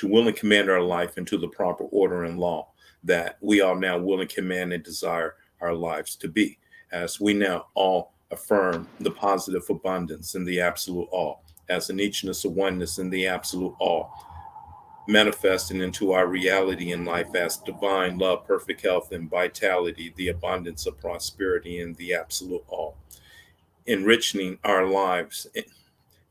to will and command our life into the proper order and law that we all now will and command and desire our lives to be, as we now all affirm the positive abundance in the absolute all, as an eachness of oneness in the absolute all, manifesting into our reality in life as divine love, perfect health, and vitality, the abundance of prosperity in the absolute all, enriching our lives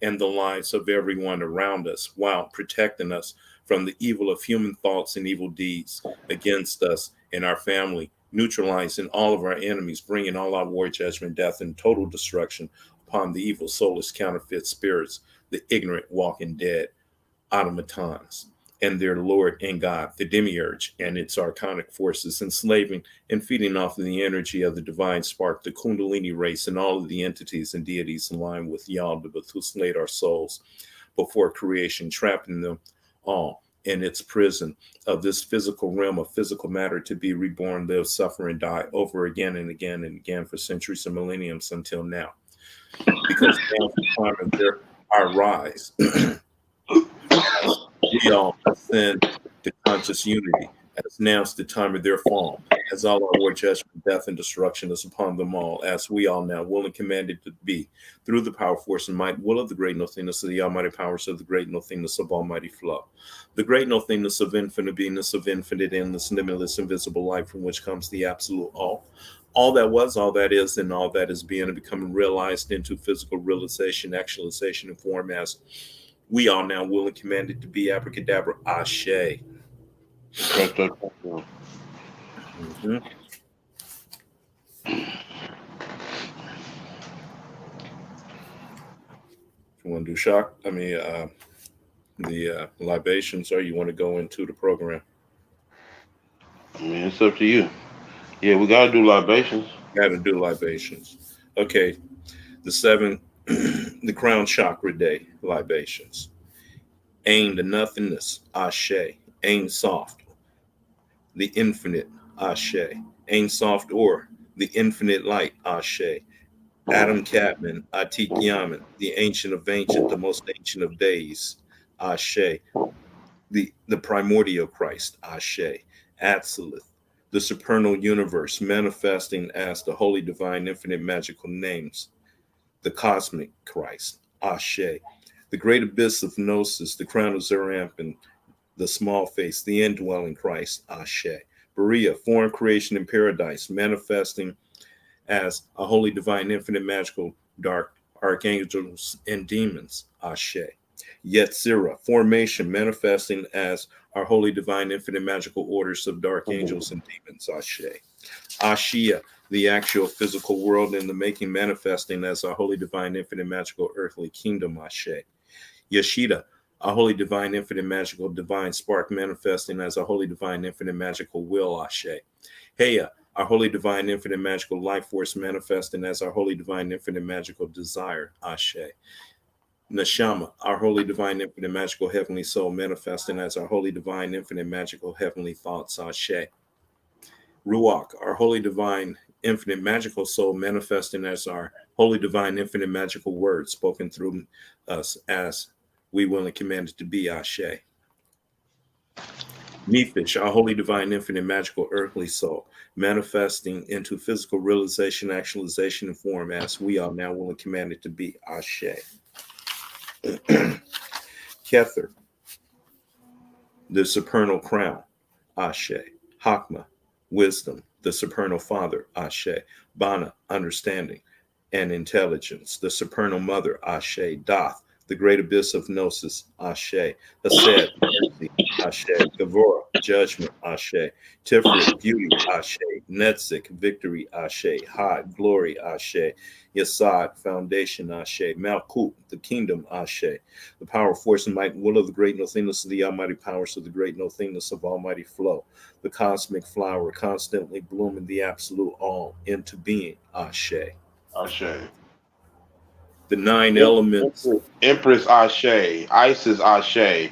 and the lives of everyone around us while protecting us from the evil of human thoughts and evil deeds against us and our family, neutralizing all of our enemies, bringing all our war, judgment, death, and total destruction upon the evil, soulless, counterfeit spirits, the ignorant, walking dead, automatons, and their Lord and God, the demiurge, and its archonic forces, enslaving and feeding off of the energy of the divine spark, the Kundalini race, and all of the entities and deities in line with Yaldabaoth, who slayed our souls before creation, trapping them all in its prison of this physical realm of physical matter to be reborn, live, suffer, and die over again and again and again for centuries and millenniums until now. Because now is the time of our rise. We all ascend to conscious unity, as now's the time of their fall, as all our war, judgment, death, and destruction is upon them all, as we all now will and commanded to be, through the power, force, and might, will of the great nothingness of the almighty powers of the great nothingness of almighty flow, the great nothingness of infinite beingness, of infinite, endless, limitless, invisible light, from which comes the absolute all that was, all that is, and all that is being and becoming realized into physical realization, actualization, and form as we all now will and commanded to be. Abracadabra, Ashe. Mm-hmm. You want to do shock? I mean, the libations, or you want to go into the program? I mean, it's up to you. Yeah, we gotta do libations. Got to do libations. Okay, the seven, the crown chakra day libations. Aim the nothingness, Ashe. Aim soft, the infinite, Ashe. Aim soft or the infinite light, Ashe. Adam Catman, Atik Yaman, the ancient of ancient, the most ancient of days, Ashe. The primordial Christ, Ashe. Atsilith, the supernal universe manifesting as the holy, divine, infinite, magical names, the cosmic Christ, Ashe. The great abyss of Gnosis, the crown of Zerampin, the small face, the indwelling Christ, Ashe. Berea, foreign creation in paradise, manifesting as a holy, divine, infinite, magical, dark archangels and demons, Ashe. Yetzirah, formation, manifesting as our holy, divine, infinite, magical orders of dark angels and demons, Ashe. Ashia, the actual physical world in the making, manifesting as our holy, divine, infinite, magical, earthly kingdom, Ashe. Yeshida, a holy, divine, infinite, magical, divine spark, manifesting as a holy, divine, infinite, magical will, Ashe. Heya, our holy, divine, infinite, magical life force, manifesting as our holy, divine, infinite, magical desire, Ashe. Neshama, our holy, divine, infinite, magical, heavenly soul, manifesting as our holy, divine, infinite, magical, heavenly thoughts, Ashe. Ruach, our holy, divine, infinite, magical soul, manifesting as our holy, divine, infinite, magical words spoken through us as we will and commanded to be, Ashe. Nephish, our holy, divine, infinite, magical, earthly soul, manifesting into physical realization, actualization, and form as we are now will and commanded to be, Ashe. Kether, the supernal crown, Ashe. Hakma, wisdom, the supernal father, Ashe. Bana, understanding and intelligence, the supernal mother, Ashe. Doth, the great abyss of Gnosis, Ashe. Ased, mercy, Ashe. Gavora, judgment, Ashe. Tiferet, beauty, Ashe. Netzik, victory, Ashe. Had, glory, Ashe. Yasad, foundation, Ashe. Malkut, the kingdom, Ashe. The power, force, and might, will of the great nothingness of the almighty powers of the great nothingness of almighty flow. The cosmic flower constantly blooming the absolute all into being, Ashe. Ashe. The nine elements. Empress Ashe. Isis Ashe.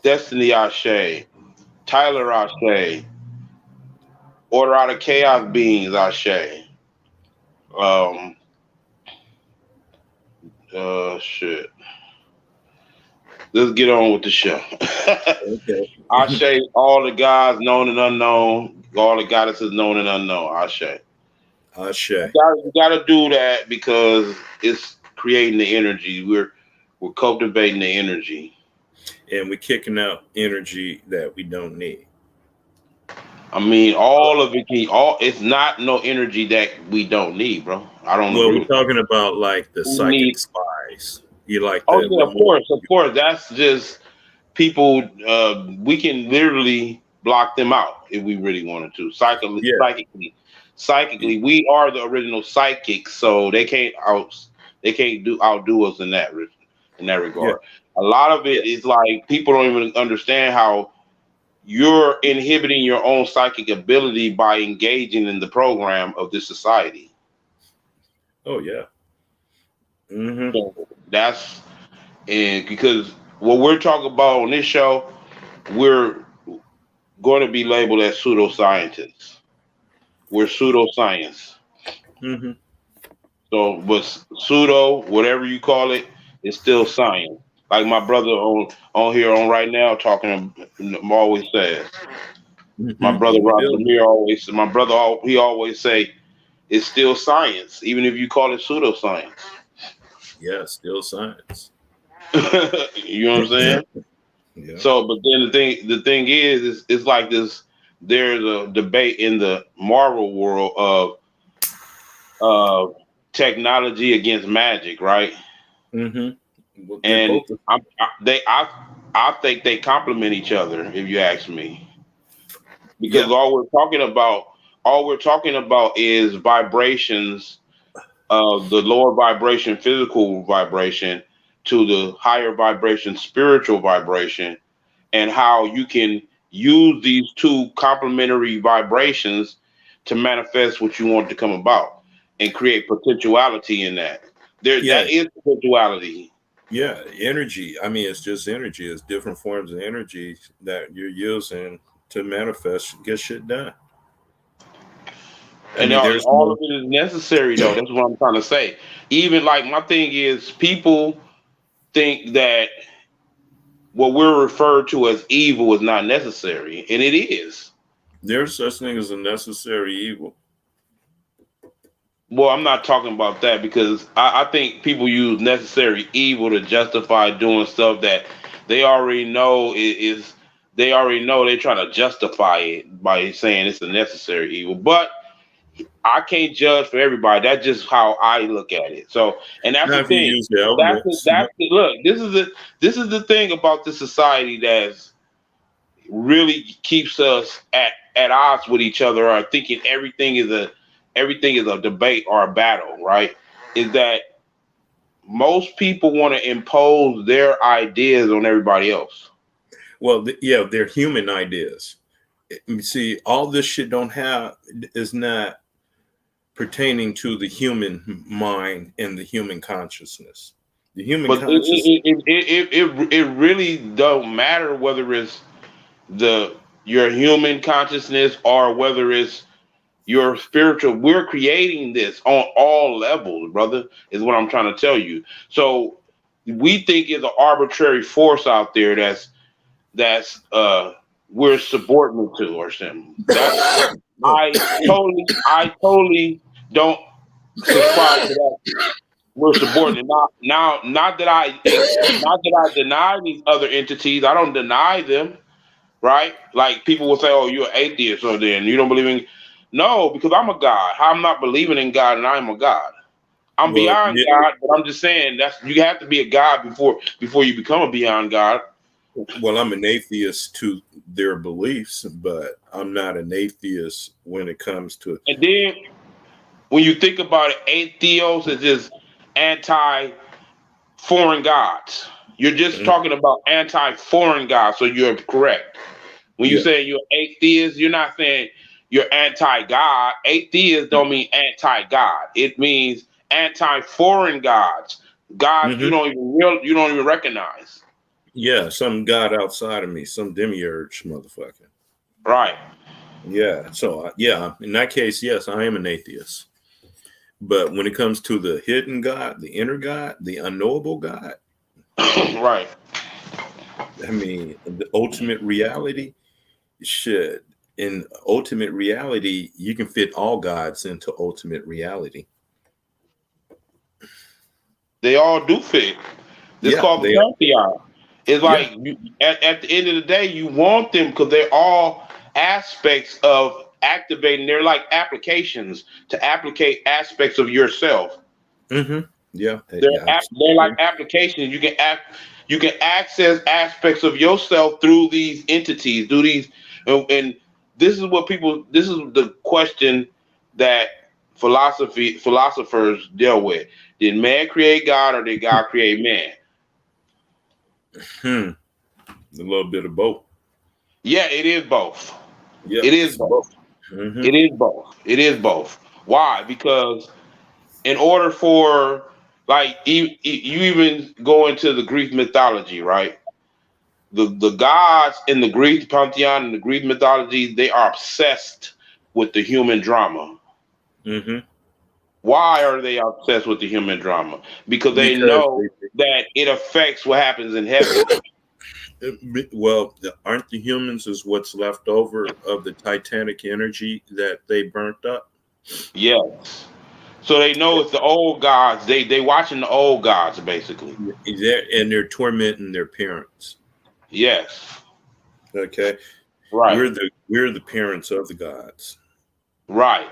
Destiny Ashe. Tyler Ashe. Order out of chaos beings Ashe. Shit. let's get on with the show. Okay. I say all the gods known and unknown, all the goddesses known and unknown. I say Ashe. you gotta do that because it's creating the energy. We're cultivating the energy. And we're kicking out energy that we don't need. I mean, all of it can all. It's not no energy that we don't need, bro. I don't Well, agree we're with that. talking about like the We need. psychic spies. You like Oh the yeah, of more course, of course. That's just people. We can literally block them out if we really wanted to. yeah, Psychically, we are the original psychics, so they can't outdo us in that yeah, regard. A lot of yeah, it is like people don't even understand how you're inhibiting your own psychic ability by engaging in the program of this society. oh yeah. Mm-hmm. So that's and because what we're talking about on this show, we're going to be labeled as pseudoscientists. We're pseudoscience. Mm-hmm. So, but pseudo, whatever you call it, it's still science. Like my brother on here on right now talking, always says. My Mm-hmm. brother You Rob feel me? Demir always, my brother, he always say it's still science, even if you call it pseudoscience. Yeah, still science. You know what I'm saying? Yeah. So, but then the thing is it's like this. There's a debate in the Marvel world of technology against magic, right? Mm-hmm. Well, they're And both. I think they complement each other, if you ask me, because Yeah. all we're talking about is vibrations of the lower vibration, physical vibration, to the higher vibration, spiritual vibration, and how you can use these two complementary vibrations to manifest what you want to come about and create potentiality in that. Yeah. That is potentiality. Yeah. Energy. I mean, it's just energy. It's different forms of energy that you're using to manifest, get shit done. I And mean, there's all no. of it is necessary though. That's what I'm trying to say. Even like my thing is people think that what we're referred to as evil is not necessary, and it is. There's such thing as a necessary evil. Well, I'm not talking about that because I think people use necessary evil to justify doing stuff that they already know is they already know they're trying to justify it by saying it's a necessary evil. But I can't judge for everybody. That's just how I look at it. So, and that's Now, the if you thing. use the elements, Look. This is the thing about the society that's really keeps us at odds with each other or thinking everything is a debate or a battle, right? Is that most people want to impose their ideas on everybody else. well, yeah, they're human ideas. You see, all this shit don't have is not pertaining to the human mind and the human consciousness. The human But consciousness. it really don't matter whether it's the your human consciousness or whether it's your spiritual. We're creating this on all levels, brother, is what I'm trying to tell you. So we think it's an arbitrary force out there that's we're subordinate to or something. That's Oh, I totally don't subscribe to that. We're subordinate. Not that I deny these other entities. I don't deny them, right? Like people will say, "Oh, you're an atheist," or then you don't believe in. No, because I'm a God. I'm not believing in God, and I'm a God. I'm well, beyond yeah, God, but I'm just saying that's you have to be a God before you become a beyond God. well, I'm an atheist to their beliefs, but I'm not an atheist when it comes to. And then when you think about it, atheos is just anti foreign gods. You're just Mhm. talking about anti foreign gods, so you're correct. When you Yeah, say you're atheist, you're not saying you're anti God. Atheist don't mean anti God. It means anti foreign gods, gods hmm you don't even recognize. yeah, some god outside of me, some demiurge motherfucker. Right. Yeah, so yeah, in that case, yes, I am an atheist. But when it comes to the hidden God, the inner God, the unknowable God, Right. I mean, the ultimate reality should. In ultimate reality, you can fit all gods into ultimate reality. They all do fit. It's Yeah, called the they. pantheon. It's Yeah. like at the end of the day, you want them because they're all aspects of activating. They're like applications to applicate aspects of yourself. Mm-hmm. Yeah. They're Yeah. they're like Absolutely. applications. You can access aspects of yourself through these entities, through these, and this is what people. This is the question that philosophers deal with. Did man create God, or did God create man? Hmm. A little bit of both. Yeah, it is both. Yeah, It is it's both. both. Mm-hmm. It is both. It is both. Why? Because in order for like you even go into the Greek mythology, right? The gods in the Greek pantheon and the Greek mythology, they are obsessed with the human drama. Mm-hmm. Why are they obsessed with the human drama? Because they Because know that it affects what happens in heaven. well, aren't the humans is what's left over of the Titanic energy that they burnt up? Yes. So they know it's the old gods. They watching the old gods basically. They're tormenting their parents. Yes. Okay, Right. we're the parents of the gods. Right.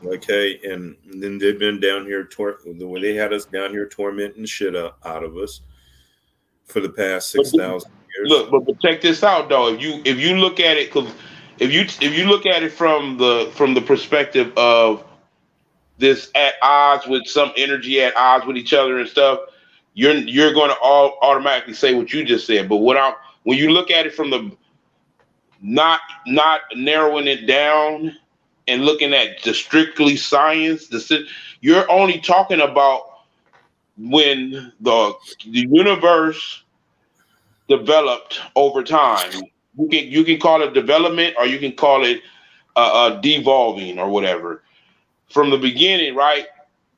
Okay, and then they've been down here the way they had us down here tormenting the shit out of us for the past But 6,000 years. look, but check this out though. If you look at it, because if you look at it from the perspective of this at odds with some energy at odds with each other and stuff, you're going to all automatically say what you just said. But when you look at it from the not narrowing it down and looking at the strictly science, you're only talking about when the universe developed over time. You can call it development, or you can call it devolving or whatever. From the beginning, right?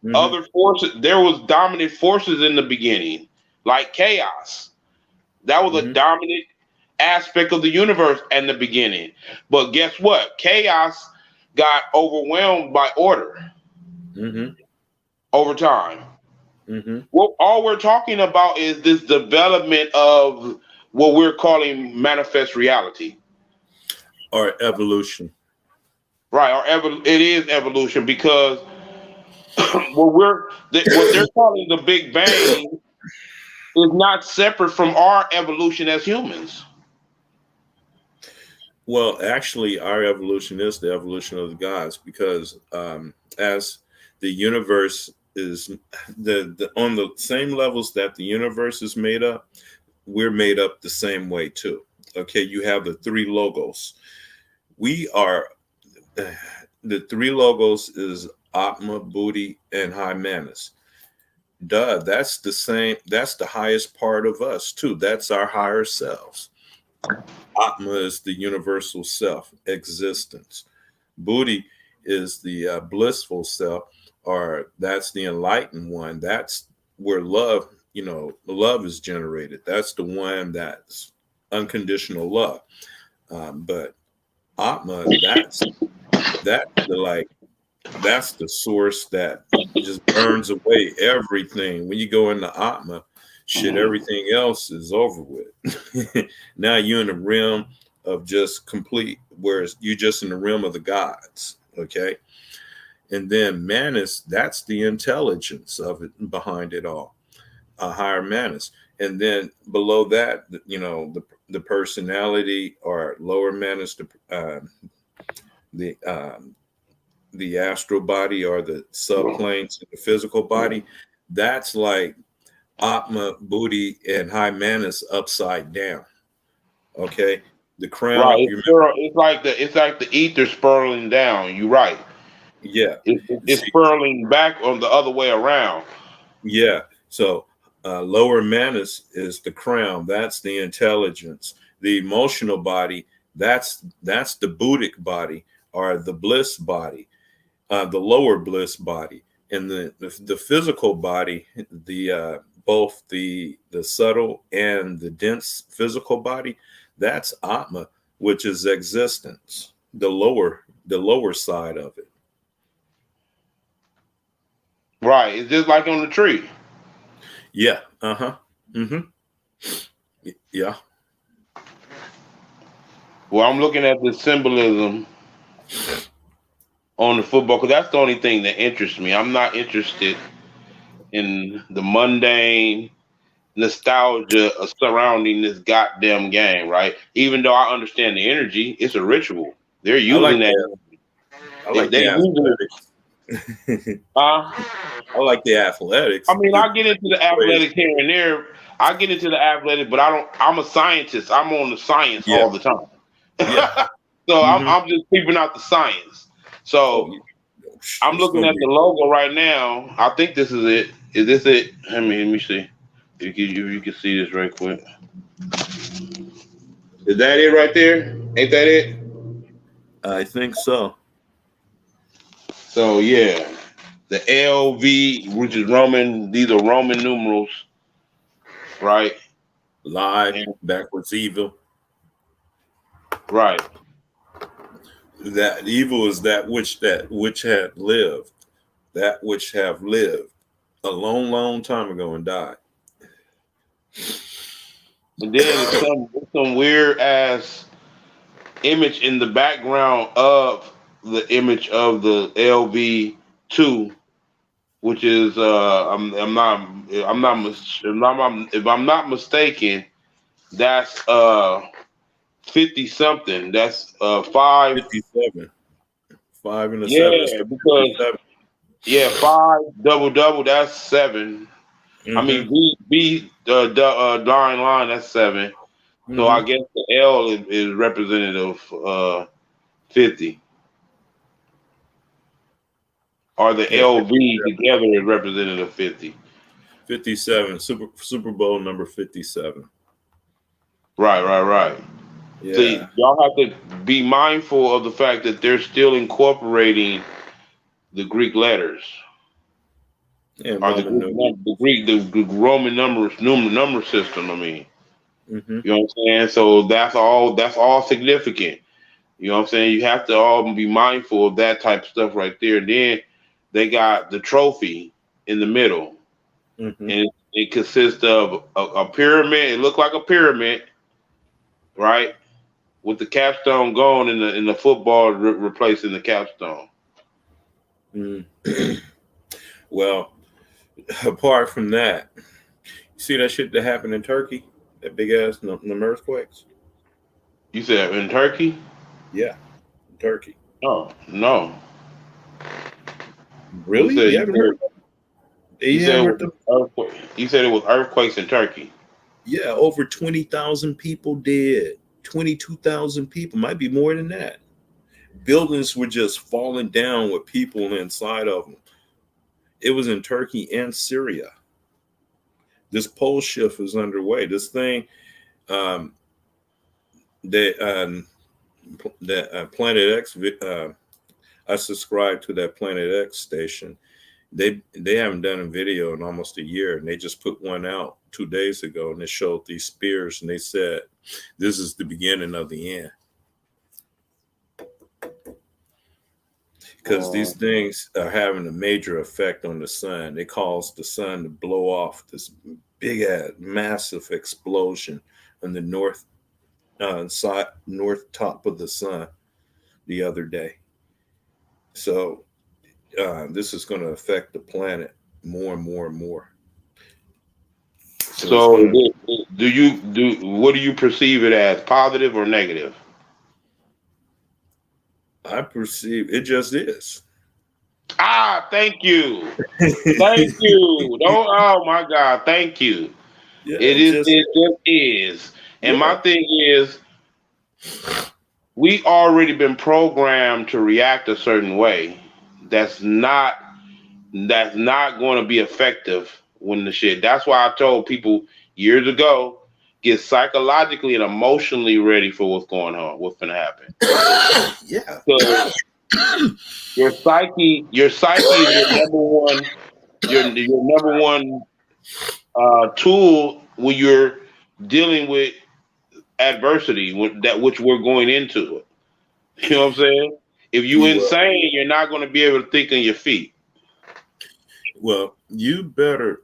Hmm. Other forces. There was dominant forces in the beginning, like chaos. That was a Hmm. dominant aspect of the universe in the beginning. But guess what? Chaos got overwhelmed by order Hmm. over time. Hmm. Well, all we're talking about is this development of what we're calling manifest reality. Or evolution. Right, it is evolution because what they're calling the Big Bang is not separate from our evolution as humans. Well, actually, our evolution is the evolution of the gods because as the universe is the on the same levels that the universe is made up, we're made up the same way too. Okay, you have the three logos. We are the three logos is Atma, Buddhi, and High Manas. Duh, that's the same. That's the highest part of us too. That's our higher selves. Atma is the universal self, existence. Buddhi is the blissful self, or that's the enlightened one. That's where love, love is generated. That's the one that's unconditional love. But Atma, that's the like that's the source that just burns away everything. When you go into Atma, shit, everything else is over with. Now you're in the realm of just complete, whereas you're just in the realm of the gods. Okay. And then Manus, that's the intelligence of it behind it all, a higher Manus. And then below that, the personality or lower Manus, the the astral body or the subplanes of the physical body, that's like Atma, Buddhi, and High Manas upside down. Okay. The Right, crown, you remember? it's like the ether spiraling down. You're right. Yeah. It's See, spiraling back on the other way around. yeah. So lower Manas is the crown. That's the intelligence. The emotional body, that's the Buddhic body or the bliss body, the lower bliss body. And the physical body, the both the subtle and the dense physical body, that's Atma, which is existence, the lower side of it. Right. It's just like on the tree. Yeah. Uh-huh. Mm-hmm. Yeah. Well, I'm looking at the symbolism on the football because that's the only thing that interests me. I'm not interested in the mundane nostalgia surrounding this goddamn game, right? Even though I understand the energy, it's a ritual. They're I like using that. that. I like They're the using it. athletics. Uh, I like the athletics. I mean, I get into the athletics here and there. I get into the athletic, but I don't. I'm a scientist. I'm on the science Yeah. all the time. Yeah. So Mm-hmm. I'm just keeping out the science. Oh, So I'm it's looking gonna at be. the logo right now. I think this is it. Is this it? Let me see. If you can see this right quick. Is that it right there? Ain't that it? I think so. So yeah, the LV, which is Roman. These are Roman numerals, right? Lie, And, backwards evil. right. That evil is that which had lived, that which have lived a long, long time ago and died. And then it's some weird ass image in the background of the image of the LV2, which is if I'm not mistaken, that's 50 something. That's 5. 57. 5 and a 7 is Yeah, because 57. yeah, 5 double double. That's 7. I Mm-hmm. mean B line line. That's 7. So I Mm-hmm. guess the L is representative 50. Or the Yeah, LV together is representative 50. 57. Super Bowl number 57. Right. Yeah. See, y'all have to be mindful of the fact that they're still incorporating the Greek letters And or the Roman Greek numeral. the Roman number system. I mean, Mm-hmm. you know what I'm saying. So that's all significant. You know what I'm saying. You have to all be mindful of that type of stuff right there. And then they got the trophy in the middle, Mm-hmm. and it consists of a pyramid. It looked like a pyramid, right? With the capstone gone in the football replacing the capstone. Mm. Well, apart from that, you see that shit that happened in Turkey? That big ass them earthquakes? You said in Turkey? Yeah, in Turkey. Oh no. You Really? said You haven't heard? you You said haven't it heard was them? earthquake. You said it was earthquakes in Turkey. Yeah, over 20,000 people dead. 22,000 people, might be more than that. Buildings were just falling down with people inside of them. It was in Turkey and Syria. This pole shift is underway. This thing, um, that Planet X, I subscribe to that Planet X station. They haven't done a video in almost a year, and they just put one out 2 days ago, and they showed these spears, and they said this is the beginning of the end. Because these things are having a major effect on the sun. They cause the sun to blow off this big ass massive explosion on the north top of the sun the other day. So this is going to affect the planet more and more and more. So it's So going to. what do you perceive it as, positive or negative? I perceive it just is. Ah, thank you. Thank you. Don't oh my God, thank you. Yeah, it just It just is. And my yeah. thing is we already been programmed to react a certain way. That's not that's not going to be effective when the shit. That's why I told people years ago, get psychologically and emotionally ready for what's going on, what's going to happen. Yeah. So your psyche is your number one tool when you're dealing with adversity, with that which we're going into. You know what I'm saying? If you Well, insane, you're not going to be able to think on your feet. you better,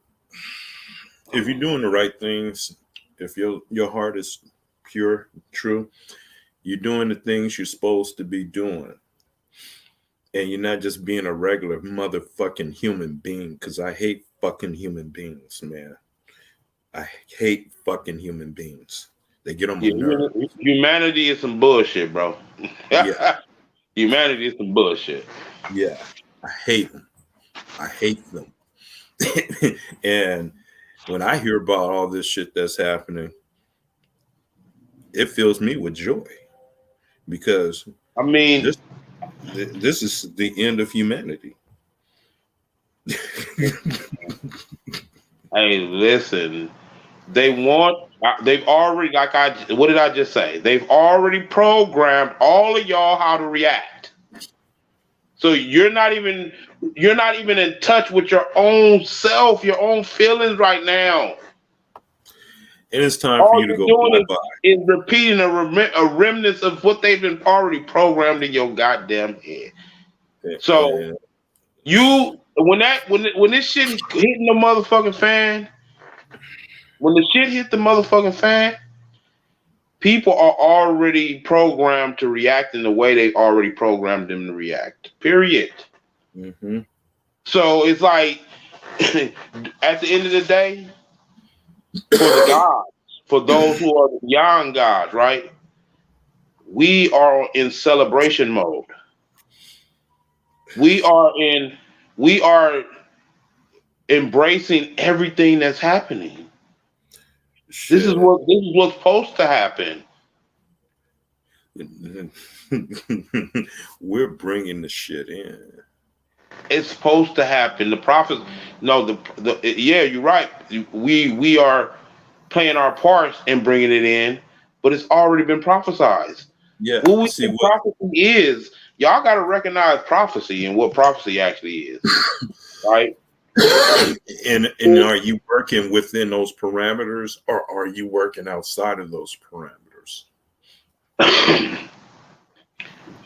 if you're doing the right things, if your heart is pure, true, you're doing the things you're supposed to be doing. And you're not just being a regular motherfucking human being, because I hate fucking human beings, man. I hate fucking human beings. They get on my Yeah, nerves. humanity is some bullshit, bro. Yeah, Humanity is some bullshit. yeah. I hate them. I hate them. And when I hear about all this shit that's happening, it fills me with joy because I mean, this this is the end of humanity. hey, listen. They've already, what did I just say? They've already programmed all of y'all how to react. So you're not even in touch with your own self, your own feelings right now. And it's time for All you to you're go doing bye bye. is repeating a remnants of what they've been already programmed in your goddamn head. So And you, when this shit hitting the motherfucking fan, when the shit hit the motherfucking fan, people are already programmed to react in the way they already programmed them to react. Period. mm-hmm. So it's like, at the end of the day, for the gods, for those who are the young gods, right? We are in celebration mode. We are in, we are embracing everything that's happening. Shit. This is what's supposed to happen. We're bringing the shit in. It's supposed to happen. The prophets, no, yeah, you're right. We are playing our parts and bringing it in, but it's already been prophesied. Yeah. What we See think what? prophecy is, y'all got to recognize prophecy and what prophecy actually is, right? And are you working within those parameters, or are you working outside of those parameters?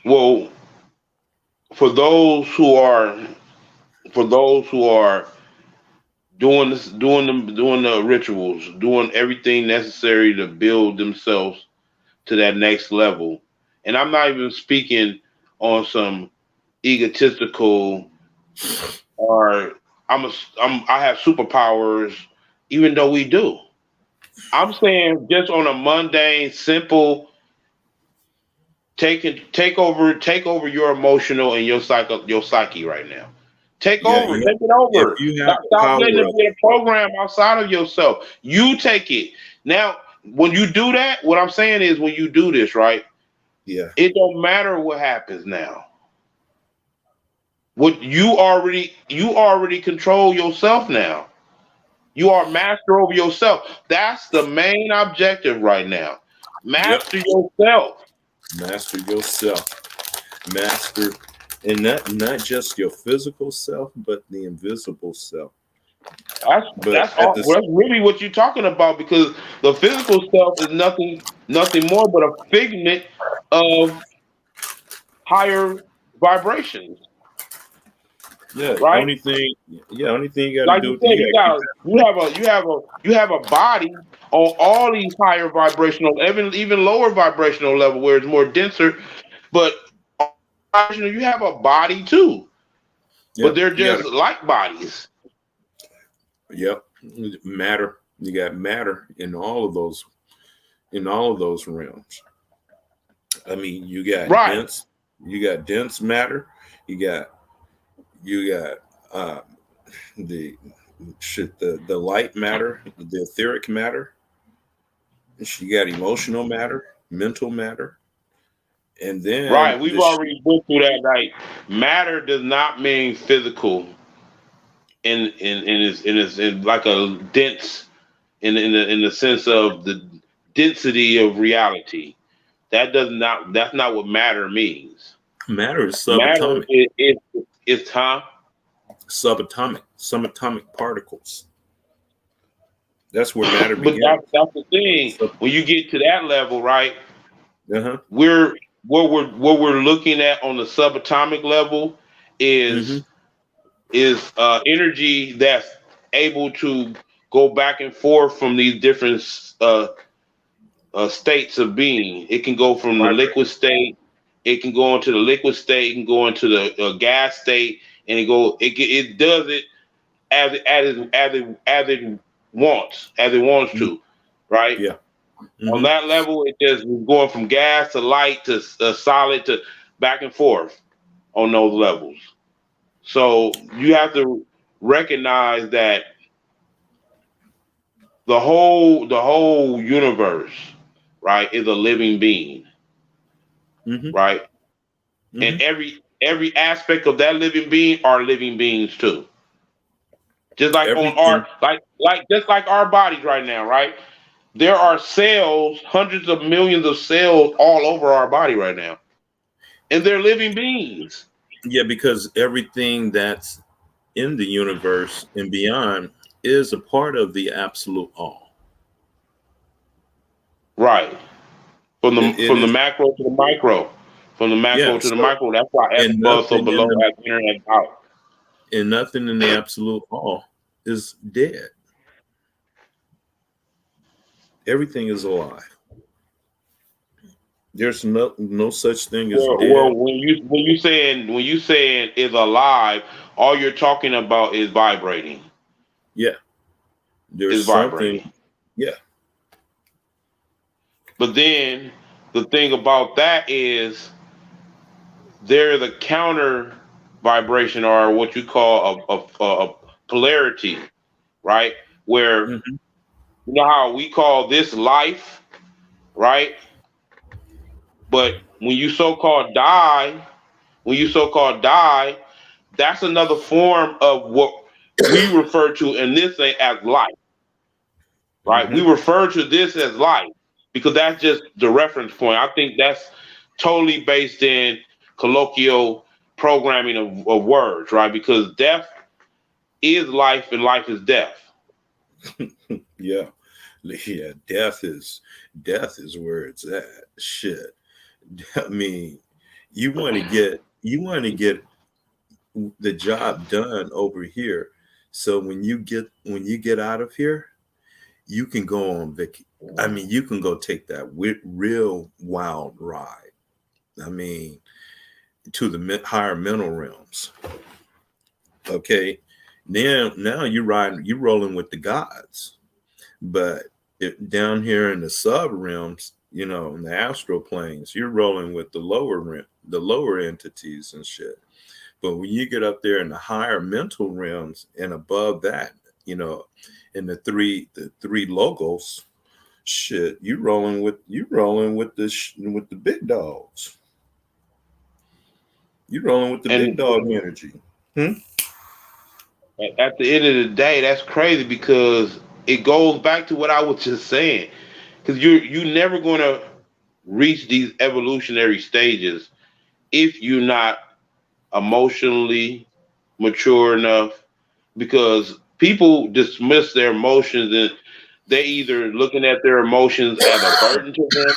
Well, for those who are for those who are doing this, doing the rituals, doing everything necessary to build themselves to that next level. And I'm not even speaking on some egotistical or I have superpowers, even though we do. I'm saying just on a mundane, simple take over your emotional and your psyche right now. Yeah. Take it If over. you have Stop power letting it of be a program outside of yourself. You take it. Now, when you do that, what I'm saying is when you do this, right? yeah. It don't matter what happens now. What you already control yourself now. You are master over yourself. That's the main objective right now. Yep. Master yourself. Master yourself. Master, and not just your physical self, but the invisible self. But That's at all. this, Well, that's really what you're talking about because the physical self is nothing more but a figment of higher vibrations, yeah, right? only thing you got to Like do you is said, you got to keep you have a body on all these higher vibrational, even lower vibrational level where it's more denser, but you have a body too, but yep, they're you got just like bodies. yep, matter. You got matter in all of those realms. I mean, Right, you got dense matter, you got you got the the light matter, the etheric matter. You got emotional matter, mental matter, and then right. We've already been through that. Like matter does not mean physical in like a dense in the sense of the density of reality. That's not what matter means. matter is Matter subatomic, is time. subatomic particles. That's where matter But begins. that's the thing. So, When you get to that level, right? uh-huh. We're what we're looking at on the subatomic level Mm-hmm. is energy that's able to go back and forth from these different states of being. It can go from the liquid Vibrating. state. It can go into the liquid state. It can go into the gas state, and it does it as it wants Mhm. to, right? Yeah. On Mm-hmm. that level, it just going from gas to light to solid to back and forth on those levels. So you have to recognize that the whole universe, right, is a living being, Mm-hmm. right? And Mm-hmm. every aspect of that living being are living beings too. Just like on Everything. our just like our bodies right now, right? There are cells, hundreds of millions of cells all over our body right now, and they're living beings, Yeah, because everything that's in the universe and beyond is a part of the absolute all. right? It From the is. macro to the micro, from the Yeah. macro to the So, micro. That's why as and above, so nothing in below, the as inner, as out. and nothing in the absolute all is dead. Everything is alive. There's no such thing as Well, dead. when you saying is alive, all you're talking about is vibrating. Yeah. There's Is something. vibrating. Yeah. But then the thing about that is there is a counter vibration or what you call a polarity, right? Where Hmm. you know how we call this life, right? But when you so-called die, that's another form of what we refer to in this thing as life, right? We Hmm. refer to this as life because that's just the reference point. I think that's totally based in colloquial programming of words, right? Because death is life and life is death. Yeah. Yeah. Death is where it's at. Shit. I mean, you want to get the job done over here. So when you get out of here, you can go on I mean, you can go take that real wild ride. I mean, to the higher mental realms. Okay, now you're rolling with the gods, but down here in the sub realms, in the astral planes, you're rolling with the lower entities and shit. But when you get up there in the higher mental realms and above that, you know, in the three logos, shit, you rolling with the big dogs. You rolling with the big And dog energy. Hmm? at the end of the day, that's crazy because it goes back to what I was just saying. Because you're never going to reach these evolutionary stages if you're not emotionally mature enough. Because people dismiss their emotions and they either looking at their emotions as a burden to them,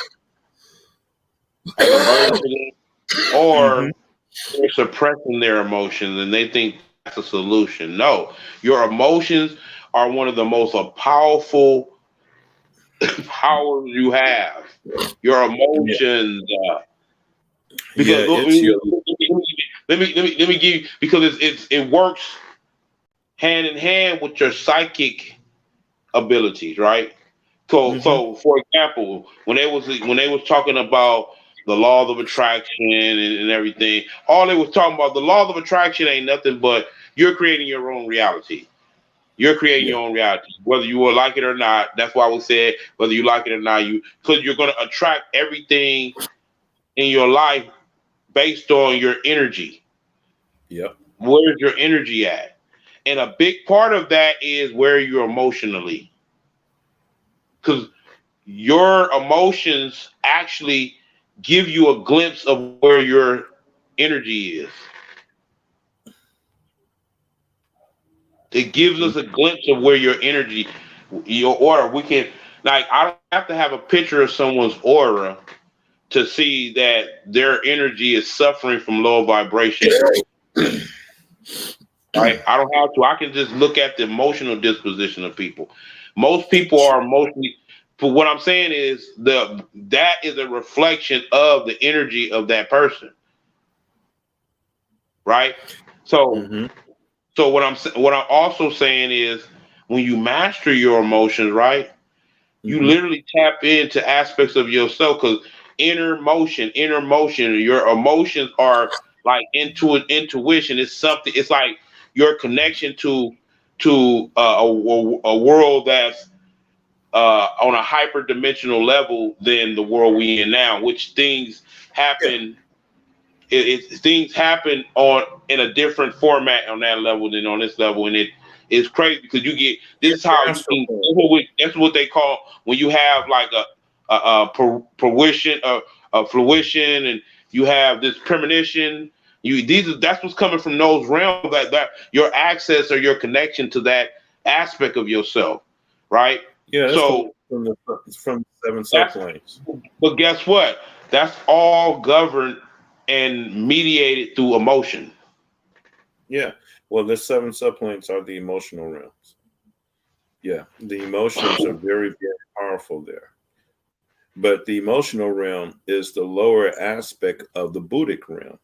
Hmm. or they're suppressing their emotions and they think that's a solution. No, your emotions are one of the most powerful powers you have. Your Yeah, emotions, yeah, because it's your. let me give you because it works hand in hand with your psychic abilities, right? So, Hmm. so for example, when they was talking about the laws of attraction and everything, all they was talking about the laws of attraction ain't nothing but you're creating your own reality. You're creating Yeah, your own reality, whether you will like it or not. That's why we said whether you like it or not, because you're going to attract everything in your life based on your energy. yep, Where's your energy at? And a big part of that is where you're emotionally, because your emotions actually give you a glimpse of where your energy is. It gives hmm, us a glimpse of where your energy. your aura. We can, like, I don't have to have a picture of someone's aura to see that their energy is suffering from low vibration. Right? I don't have to. I can just look at the emotional disposition of people. Most people are emotionally. But what I'm saying is that is a reflection of the energy of that person, right? So Mm-hmm. what I'm also saying is when you master your emotions, right? You Mm-hmm. literally tap into aspects of yourself because inner motion, your emotions are like intuition. It's something. It's like your connection to a world that's on a hyperdimensional level than the world we in now, which things Yeah. happen. Things happen on in a different format on that level than on this level, and it's crazy because you get this Yeah. is how you Astral can. plane. That's what they call when you have like fruition, a fruition, and you have this premonition. That's what's coming from those realms that your access or your connection to that aspect of yourself, right? Yeah, that's So from the seven that's subplanes. but guess what? That's all governed and mediated through emotion. Yeah. Well, the seven subplanes are the emotional realms. Yeah, the emotions are very, very powerful there. But the emotional realm is the lower aspect of the Buddhic realm.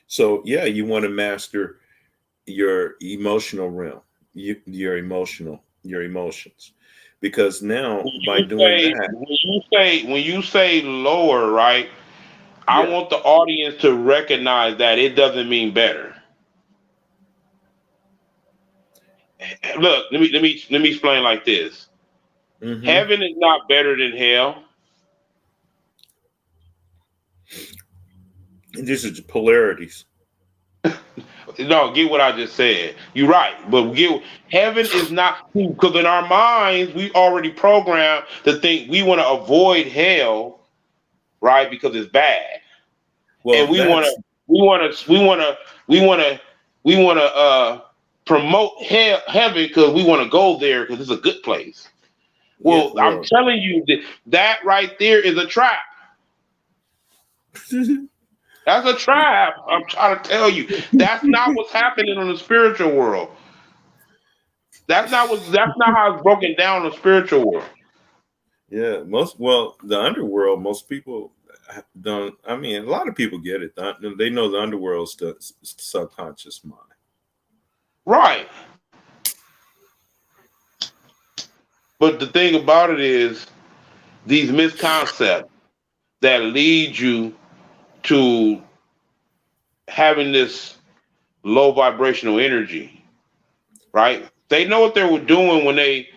So, yeah, you want to master your emotional realm, your emotions, because now by doing that, When you say lower, right? I yeah, want the audience to recognize that it doesn't mean better. Look, let me explain like this. hmm Heaven is not better than hell. these are polarities. No, get what I just said. You're right, but get heaven is not because in our minds we already programmed to think we want to avoid hell, right? Because it's bad, and Well, that's we want to, we want to, we want to, we want to promote heaven because we want to go there because it's a good place. yeah. Well, I'm Well, telling you that right there is a trap. That's a trap. I'm trying to tell you. That's not what's happening in the spiritual world. That's not how it's broken down in the spiritual world. yeah. The underworld. Most people don't. I mean, a lot of people get it. They know the underworld's the subconscious mind. Right. But the thing about it is these misconcepts that lead you to having this low vibrational energy, right? They know what they were doing when they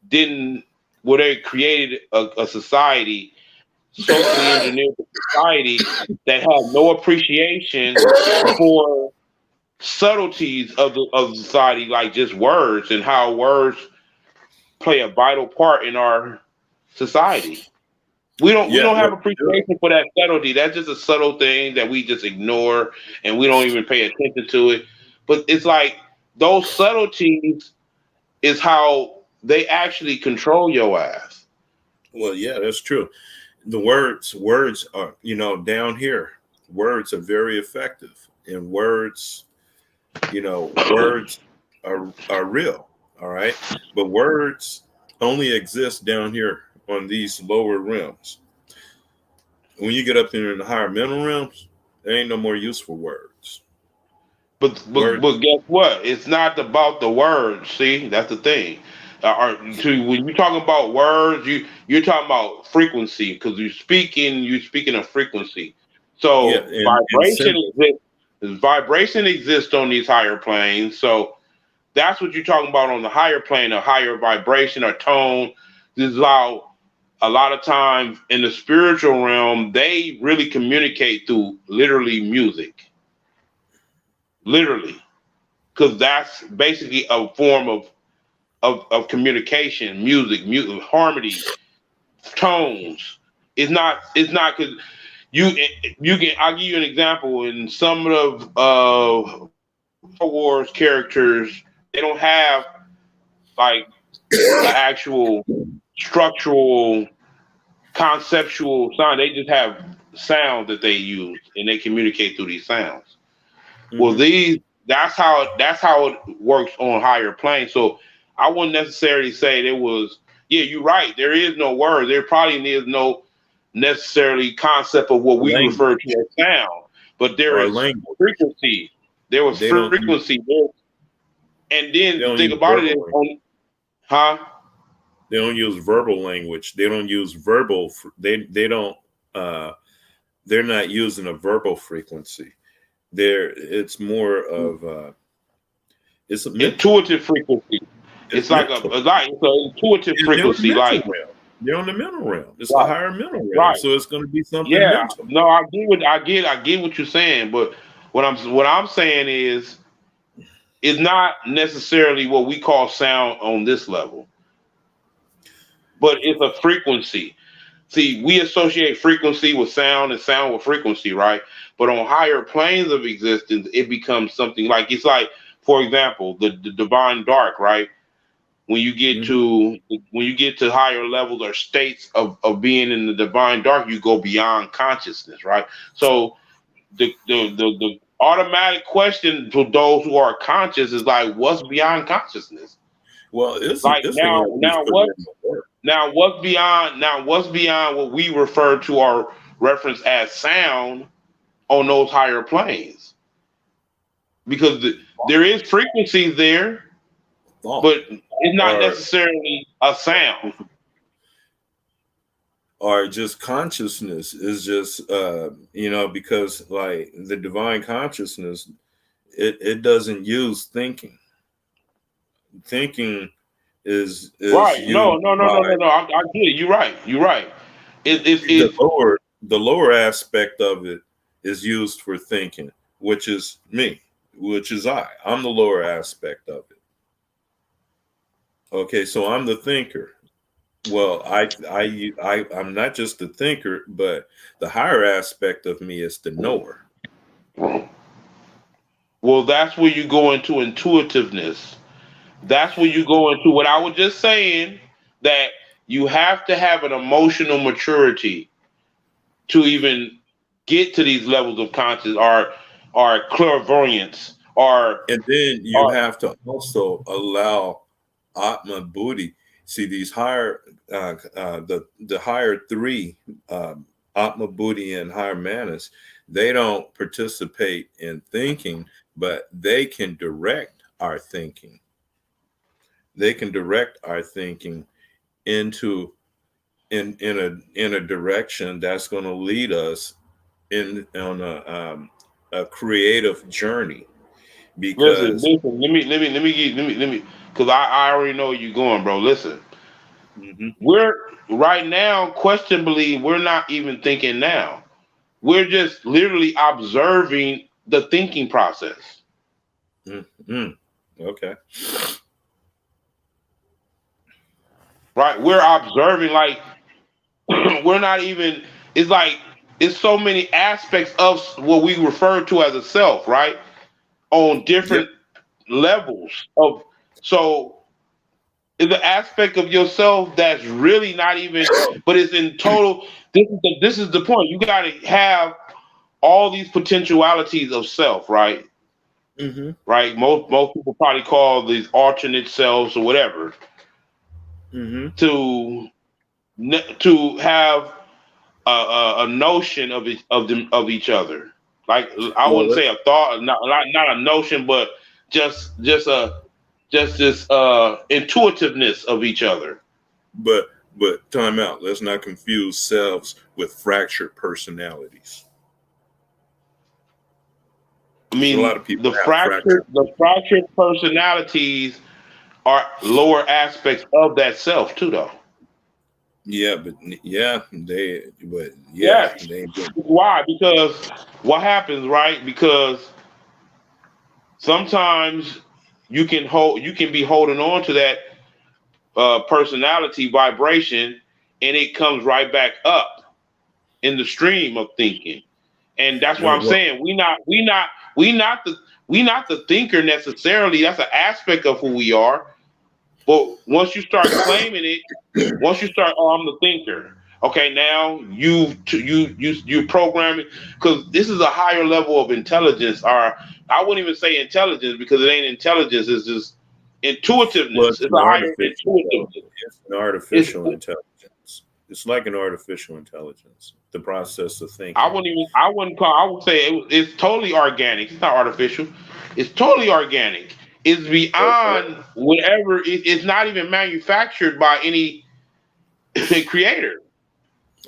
didn't, when they created a society, socially engineered society that had no appreciation for subtleties of society, like just words and how words play a vital part in our society. We Yeah, don't well, have they do. appreciation for that subtlety. That's just a subtle thing that we just ignore and we don't even pay attention to it. But it's like those subtleties is how they actually control your ass. Well, yeah, that's true. The words are, down here. Words are very effective, and words are real. All right, but words only exist down here on these lower realms. When you get up there in the higher mental realms, there ain't no more use for words. But Words. guess what? It's not about the words. See, that's the thing. When you're talking about words, you're talking about frequency because you're speaking of frequency. Yeah, So and symbols. vibration exists on these higher planes. So that's what you're talking about on the higher plane, a higher vibration or tone. This is how a lot of times in the spiritual realm they really communicate through literally music, literally, because that's basically a form of communication, music, harmony, tones. It's not because you you can. I'll give you an example. In some of Star Wars characters, they don't have like an actual structural, conceptual sound. They just have sound that they use, and they communicate through these sounds. Well, Mm-hmm. that's how it works on higher planes. So I wouldn't necessarily say there was. Yeah, you're right. There is no word. There probably is no necessarily concept of what we refer Language to as sound, but there or is language. frequency. There was They don't use frequency there, and then they the don't thing use about it verbal is, language. huh? They don't use verbal language. They don't use verbal. They don't. Uh, they're not using a verbal frequency. It's more of it's a mental. Intuitive frequency. It's It's like mental. it's an intuitive They're on the frequency. mental Like realm. They're on the mental realm. It's the right, higher mental realm. right. So it's going to be something Yeah. mental. No, I get what you're saying, but what I'm saying is it's not necessarily what we call sound on this level, but it's a frequency. See, we associate frequency with sound and sound with frequency, right? But on higher planes of existence, it becomes something like it's like, for example, the divine dark, right? When you get Hmm. to higher levels or states of being in the divine dark, you go beyond consciousness, right? So the automatic question to those who are conscious is like, what's beyond consciousness? Well, Like it's the one who's putting in the work. what's beyond what we refer to or reference as sound on those higher planes? Because there is frequencies there, Thought but it's not or necessarily a sound. just consciousness is just because like the divine consciousness, it doesn't use thinking. Thinking is Right. No, used no, no, no, by no, no. I get it. You're right. You're right. the It's lower aspect of it is used for thinking, which is me, which is I'm the lower aspect of it. Okay, so I'm the thinker. Well, I'm not just the thinker, but the higher aspect of me is the knower. well, that's where you go into intuitiveness. That's where you go into what I was just saying, that you have to have an emotional maturity to even get to these levels of conscious or clairvoyance And then you or have to also allow Atma Buddhi. See these higher, the higher three, Atma Buddhi and higher manas. They don't participate in thinking, but they can direct our thinking. They can direct our thinking into in a direction that's going to lead us in on a creative journey listen, because listen, let me because I already know where you're going, bro. Listen, Mhm. we're right now, questionably, we're not even thinking now. We're just literally observing the thinking process. Mm-hmm. Okay. Right? We're observing like we're not even it's like it's so many aspects of what we refer to as a self, right? On Yep. different levels of so is the aspect of yourself that's really not even but it's in total this is the point. You gotta have all these potentialities of self, right? Mm-hmm. Right? Most people probably call these alternate selves or whatever Mm-hmm. to to have a notion of each other. Like I Well, wouldn't say a thought, not a notion, but just this intuitiveness of each other. but time out. Let's not confuse selves with fractured personalities. I There's a lot mean, of people have the fractured personalities are lower aspects of that self too, though. yeah, but yeah, Yes. they Why? Because what happens, right? Because sometimes you can be holding on to that personality vibration, and it comes right back up in the stream of thinking. And that's why I'm well, saying we not the thinker necessarily. That's an aspect of who we are. But once you start claiming it, once you start, oh, I'm the thinker. Okay, now you programming, because this is a higher level of intelligence. Or I wouldn't even say intelligence, because it ain't intelligence. It's just Well, intuitiveness. it's It's an a higher artificial intuitiveness. It's an It's artificial intelligence. It's like an artificial intelligence, the process of thinking. I wouldn't call. I would say it's totally organic. It's not artificial. It's totally organic. It's Okay. beyond whatever. It's not even manufactured by any creator.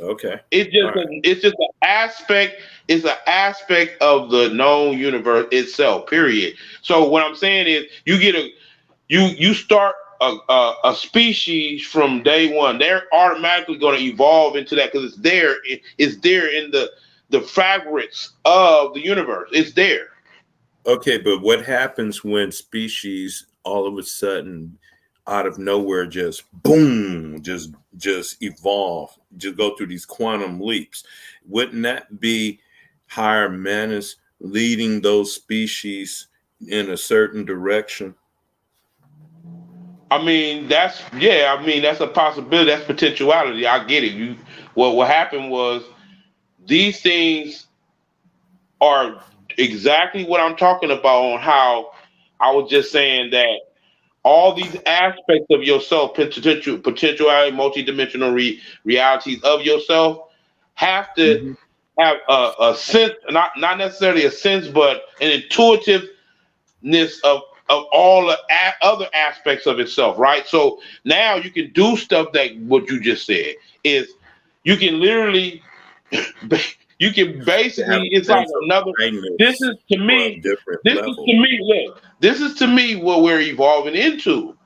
Okay. It's All just right. it's just an aspect. It's an aspect of the known universe itself. Period. So what I'm saying is, you start a species from day one. They're automatically going to evolve into that, because it's there. It's there in the fabrics of the universe. It's there. Okay, but what happens when species all of a sudden, out of nowhere, just boom, just evolve, just go through these quantum leaps? Wouldn't that be higher manners leading those species in a certain direction? I mean, that's yeah. I mean, that's a possibility. That's potentiality. I get it. What happened was, these things are exactly what I'm talking about. On how I was just saying that all these aspects of yourself, potentiality, multidimensional realities of yourself, have to Hmm. have a sense, not necessarily a sense, but an intuitiveness of all the other aspects of itself, right? So now you can do stuff that what you just said is, you can literally, you can To have basically, a it's like sense of another. This kindness is to on me. different This is to levels. me. Look, this is to me what we're evolving into,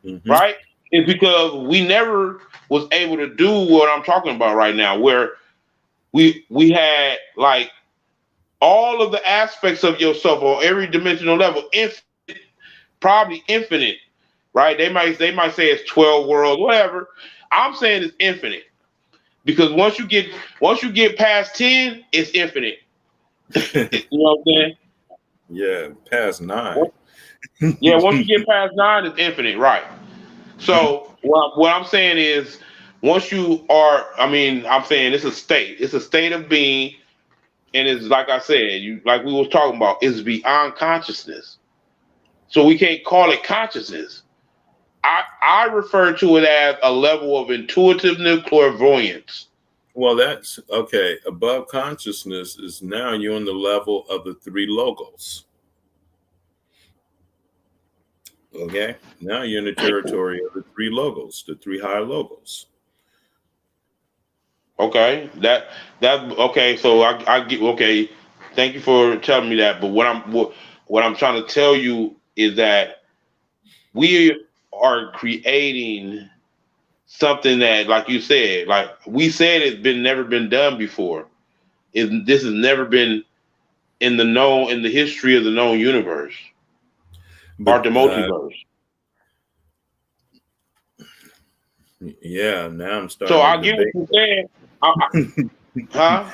Hmm. right? It's because we never was able to do what I'm talking about right now, where we had like all of the aspects of yourself on every dimensional level, probably infinite, right? They might say it's 12 worlds, whatever. I'm saying it's infinite, because once you get past 10, it's infinite. You know what I'm saying? Yeah, past nine. Yeah, once you get past 9, it's infinite, right? So what I'm saying is, once you are, I mean, I'm saying it's a state. It's a state of being, and it's like I said, you like we was talking about, it's beyond consciousness. So we can't call it consciousness. I refer to it as a level of intuitiveness, clairvoyance. Well, that's okay. Above consciousness is now you're on the level of the three logos. Okay. Now you're in the territory of the three logos, the three higher logos. Okay, that okay. So I get okay. Thank you for telling me that. But what I'm trying to tell you is that we are creating something that, like you said, like we said, it's been never been done before. This has never been in the history of the known universe or But the multiverse. yeah, now I'm So starting to I get what debate you're saying. Huh?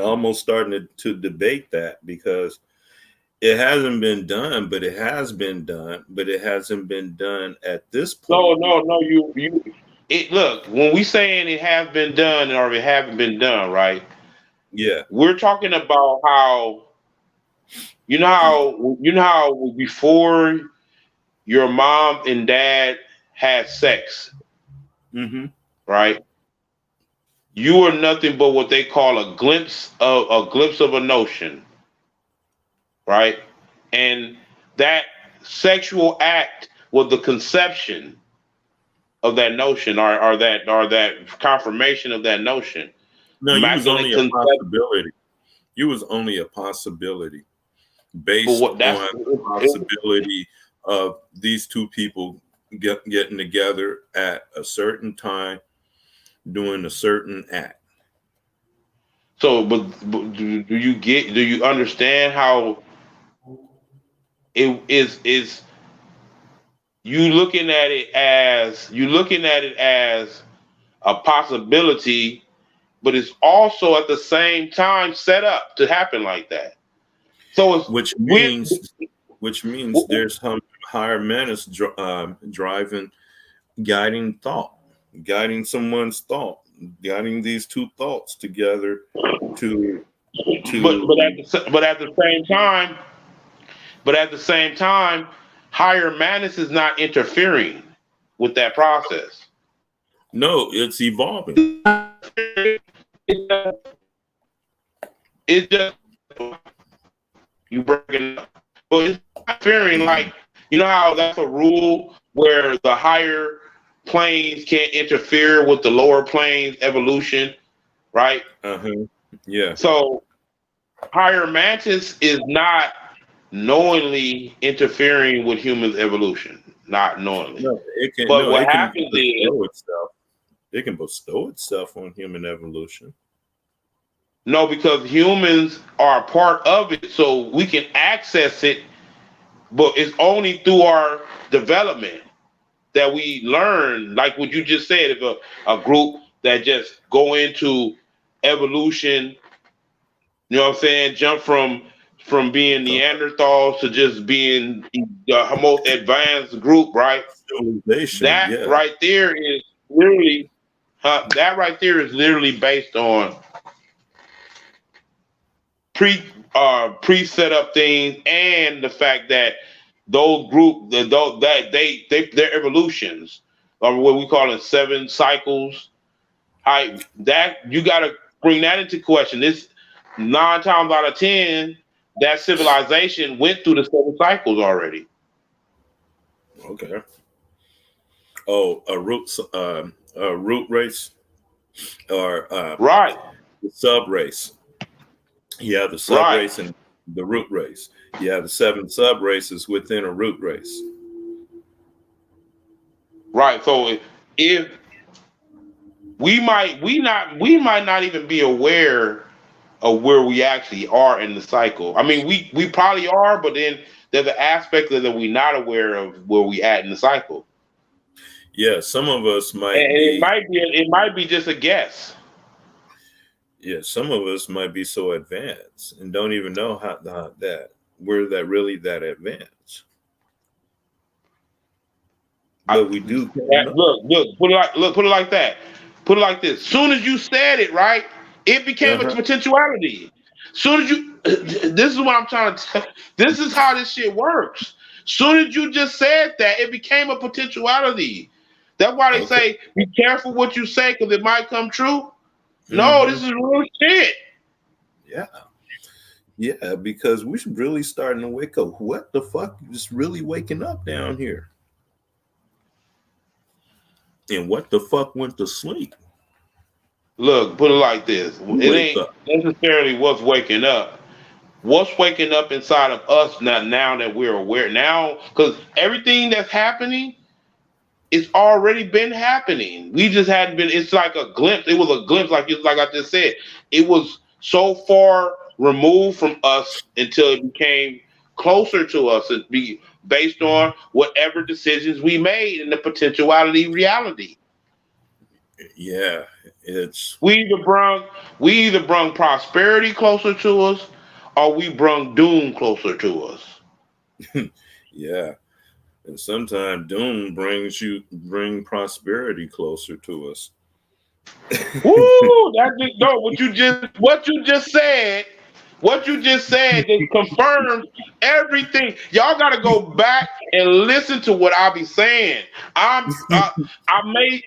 almost starting to debate that, because it hasn't been done, but it has been done, but it hasn't been done at this No, point. no, no. You. It look, when we saying it has been done or it haven't been done, right? Yeah. We're talking about how you know how before your mom and dad had sex, Mm-hmm. right? You are nothing but what they call a glimpse of a notion, right? And that sexual act was the conception of that notion, or that confirmation of that notion. No, you was Immaculate only a conception. possibility. You was only a possibility But based what on that's the possibility of these two people getting together at a certain time doing a certain act. so. But do you understand how it is you looking at it as a possibility, but it's also at the same time set up to happen like that. So it's which with means which means there's some higher menace driving, guiding thought, guiding someone's thought, guiding these two thoughts together to to but at the same time, higher madness is not interfering with that process. no, it's evolving. It's just you break it up. But it's not interfering like how that's a rule where the higher planes can't interfere with the lower planes evolution, right? Uh-huh. Yeah. So higher mantis is not knowingly interfering with humans' evolution, not knowingly. No, it can But no, what it can happens is bestow itself. It can bestow itself on human evolution. no, because humans are a part of it, so we can access it, but it's only through our development that we learn, like what you just said, if a group that just go into evolution, you know what I'm saying, jump from being Neanderthals to just being the most advanced group, right? Civilization, That yeah. right there is literally, that right there is literally based on pre set up things and the fact that those group that they their evolutions or what we call it 7 cycles. That you got to bring that into question. This 9 times out of 10 that civilization went through the 7 cycles already. Okay. Oh, a root race or Right, the sub race. You have the sub right, race and the root race. You have the 7 sub races within a root race. right. So if we might not even be aware of where we actually are in the cycle. I mean, we probably are, but then there's an aspect of that we're not aware of where we at in the cycle, Yeah, some of us and might be. it might be just a guess. Yeah, some of us might be so advanced and don't even know how that we're that really that advanced, I, but we do kind of know. put it like that. Put it like this. Soon as you said it, right, it became a Uh-huh. potentiality. Soon as you, this is what I'm trying to tell. This is how this shit works. Soon as you just said that, it became a potentiality. That's why they Okay. say be careful what you say because it might come true. No, Hmm. this is real shit. Yeah. Yeah, because we're really starting to wake up. What the fuck is really waking up down here? And what the fuck went to sleep? Look, put it like this. You It wake ain't up. necessarily what's waking up. What's waking up inside of us now that we're aware now, because everything that's happening, it's already been happening. We just hadn't been. It's like a glimpse. It was a glimpse, like I just said. It was so far removed from us until it became closer to us. It be based on whatever decisions we made in the potentiality reality. Yeah, it's We either brung prosperity closer to us, or we brung doom closer to us. yeah. And sometimes doom bring prosperity closer to us. Woo! That just no. What you just said just confirms everything. Y'all got to go back and listen to what I be saying.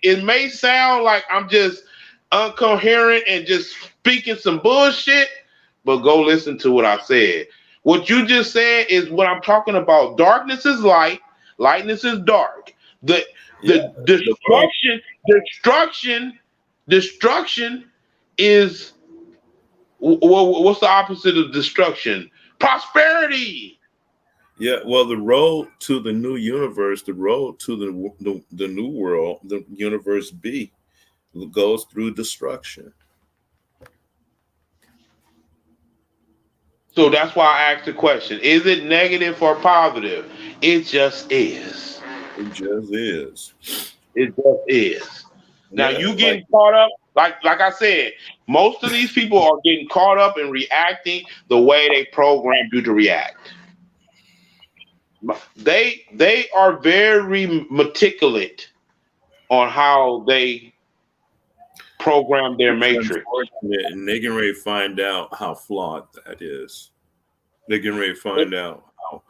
It may sound like I'm just incoherent and just speaking some bullshit, but go listen to what I said. What you just said is what I'm talking about. Darkness is light, lightness is dark. The Yeah, the the bar. destruction is what's the opposite of destruction? Prosperity. Yeah, well, the road to the new universe, the road to the new world, the universe B, goes through destruction. So that's why I asked the question: is it negative or positive? It just is. It just is. It just is. Now Yeah, you like getting caught up. Like I said, most of these people are getting caught up in reacting the way they programmed you to react. They are very meticulous on how they program their It's matrix. unfortunate, and they can ready to find out how flawed that is. They can ready to find out how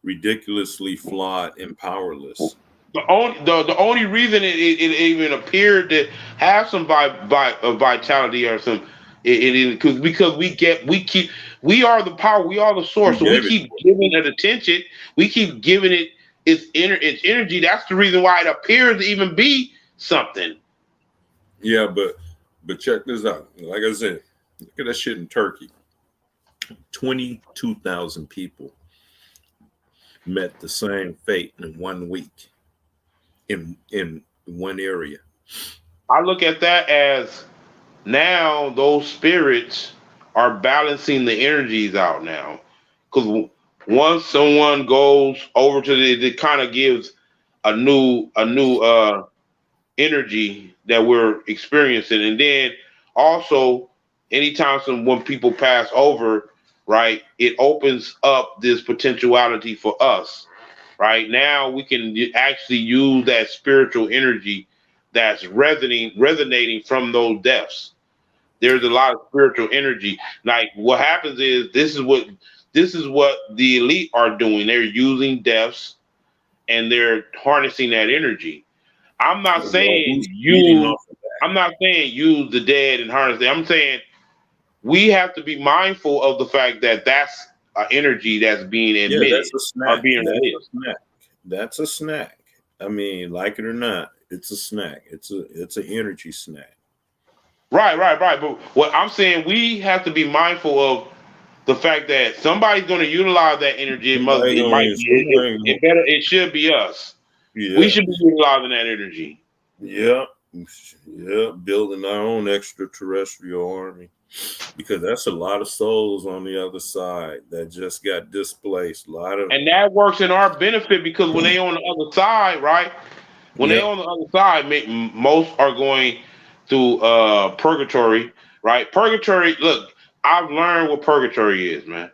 ridiculously flawed and powerless. The only reason it even appeared to have some vitality or some it is because we are the power, we are the Who source, so we gave it keep to us? giving it attention, we keep giving it its energy. That's the reason why it appears to even be something. Yeah, but check this out. Like I said, look at that shit in Turkey. 22,000 people met the same fate in 1 week in one area. I look at that as now those spirits are balancing the energies out now. Because once someone goes over to it kind of gives a new energy that we're experiencing, and then also anytime when people pass over, right, it opens up this potentiality for us. Right now, we can actually use that spiritual energy that's resonating from those deaths. There's a lot of spiritual energy. Like what happens is this is what the elite are doing. They're using deaths and they're harnessing that energy. I'm not Well, saying who's feeding use off of that? I'm not saying use the dead and harness them. I'm saying we have to be mindful of the fact that that's an energy that's being Yeah, emitted that's a or snack. being That's a released. snack. That's a snack. I mean, like it or not, it's a snack. It's an energy snack. Right. But what I'm saying, we have to be mindful of the fact that somebody's going to utilize that energy. It might be it better. It should be us. We Yeah, should be utilizing that energy. yeah, yeah. Building our own extraterrestrial army because that's a lot of souls on the other side that just got displaced. A lot of And that works in our benefit because when they on the other side, right? When they yeah. on the other side, most are going through purgatory, right? Purgatory. Look, I've learned what purgatory is, man.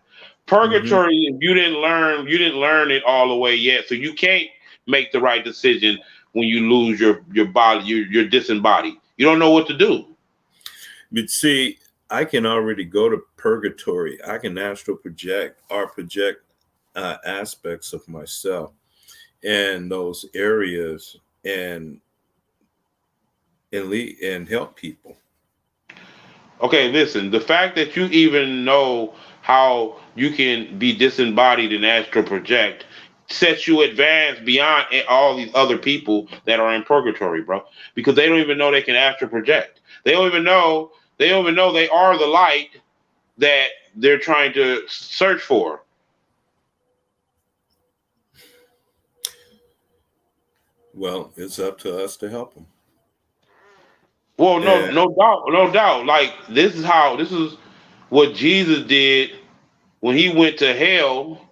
Hmm. Purgatory. If you didn't learn it all the way yet, so you can't make the right decision when you lose your body. You're disembodied. You don't know what to do. But see, I can already go to purgatory. I can astral project or project aspects of myself in those areas and and help people. Okay, listen. The fact that you even know how you can be disembodied and astral project sets you advanced beyond all these other people that are in purgatory, bro. Because they don't even know they can astral project. They don't even know. They don't even know they are the light that they're trying to search for. Well, it's up to us to help them. Well, no, And no doubt, no doubt. Like this is what Jesus did when he went to hell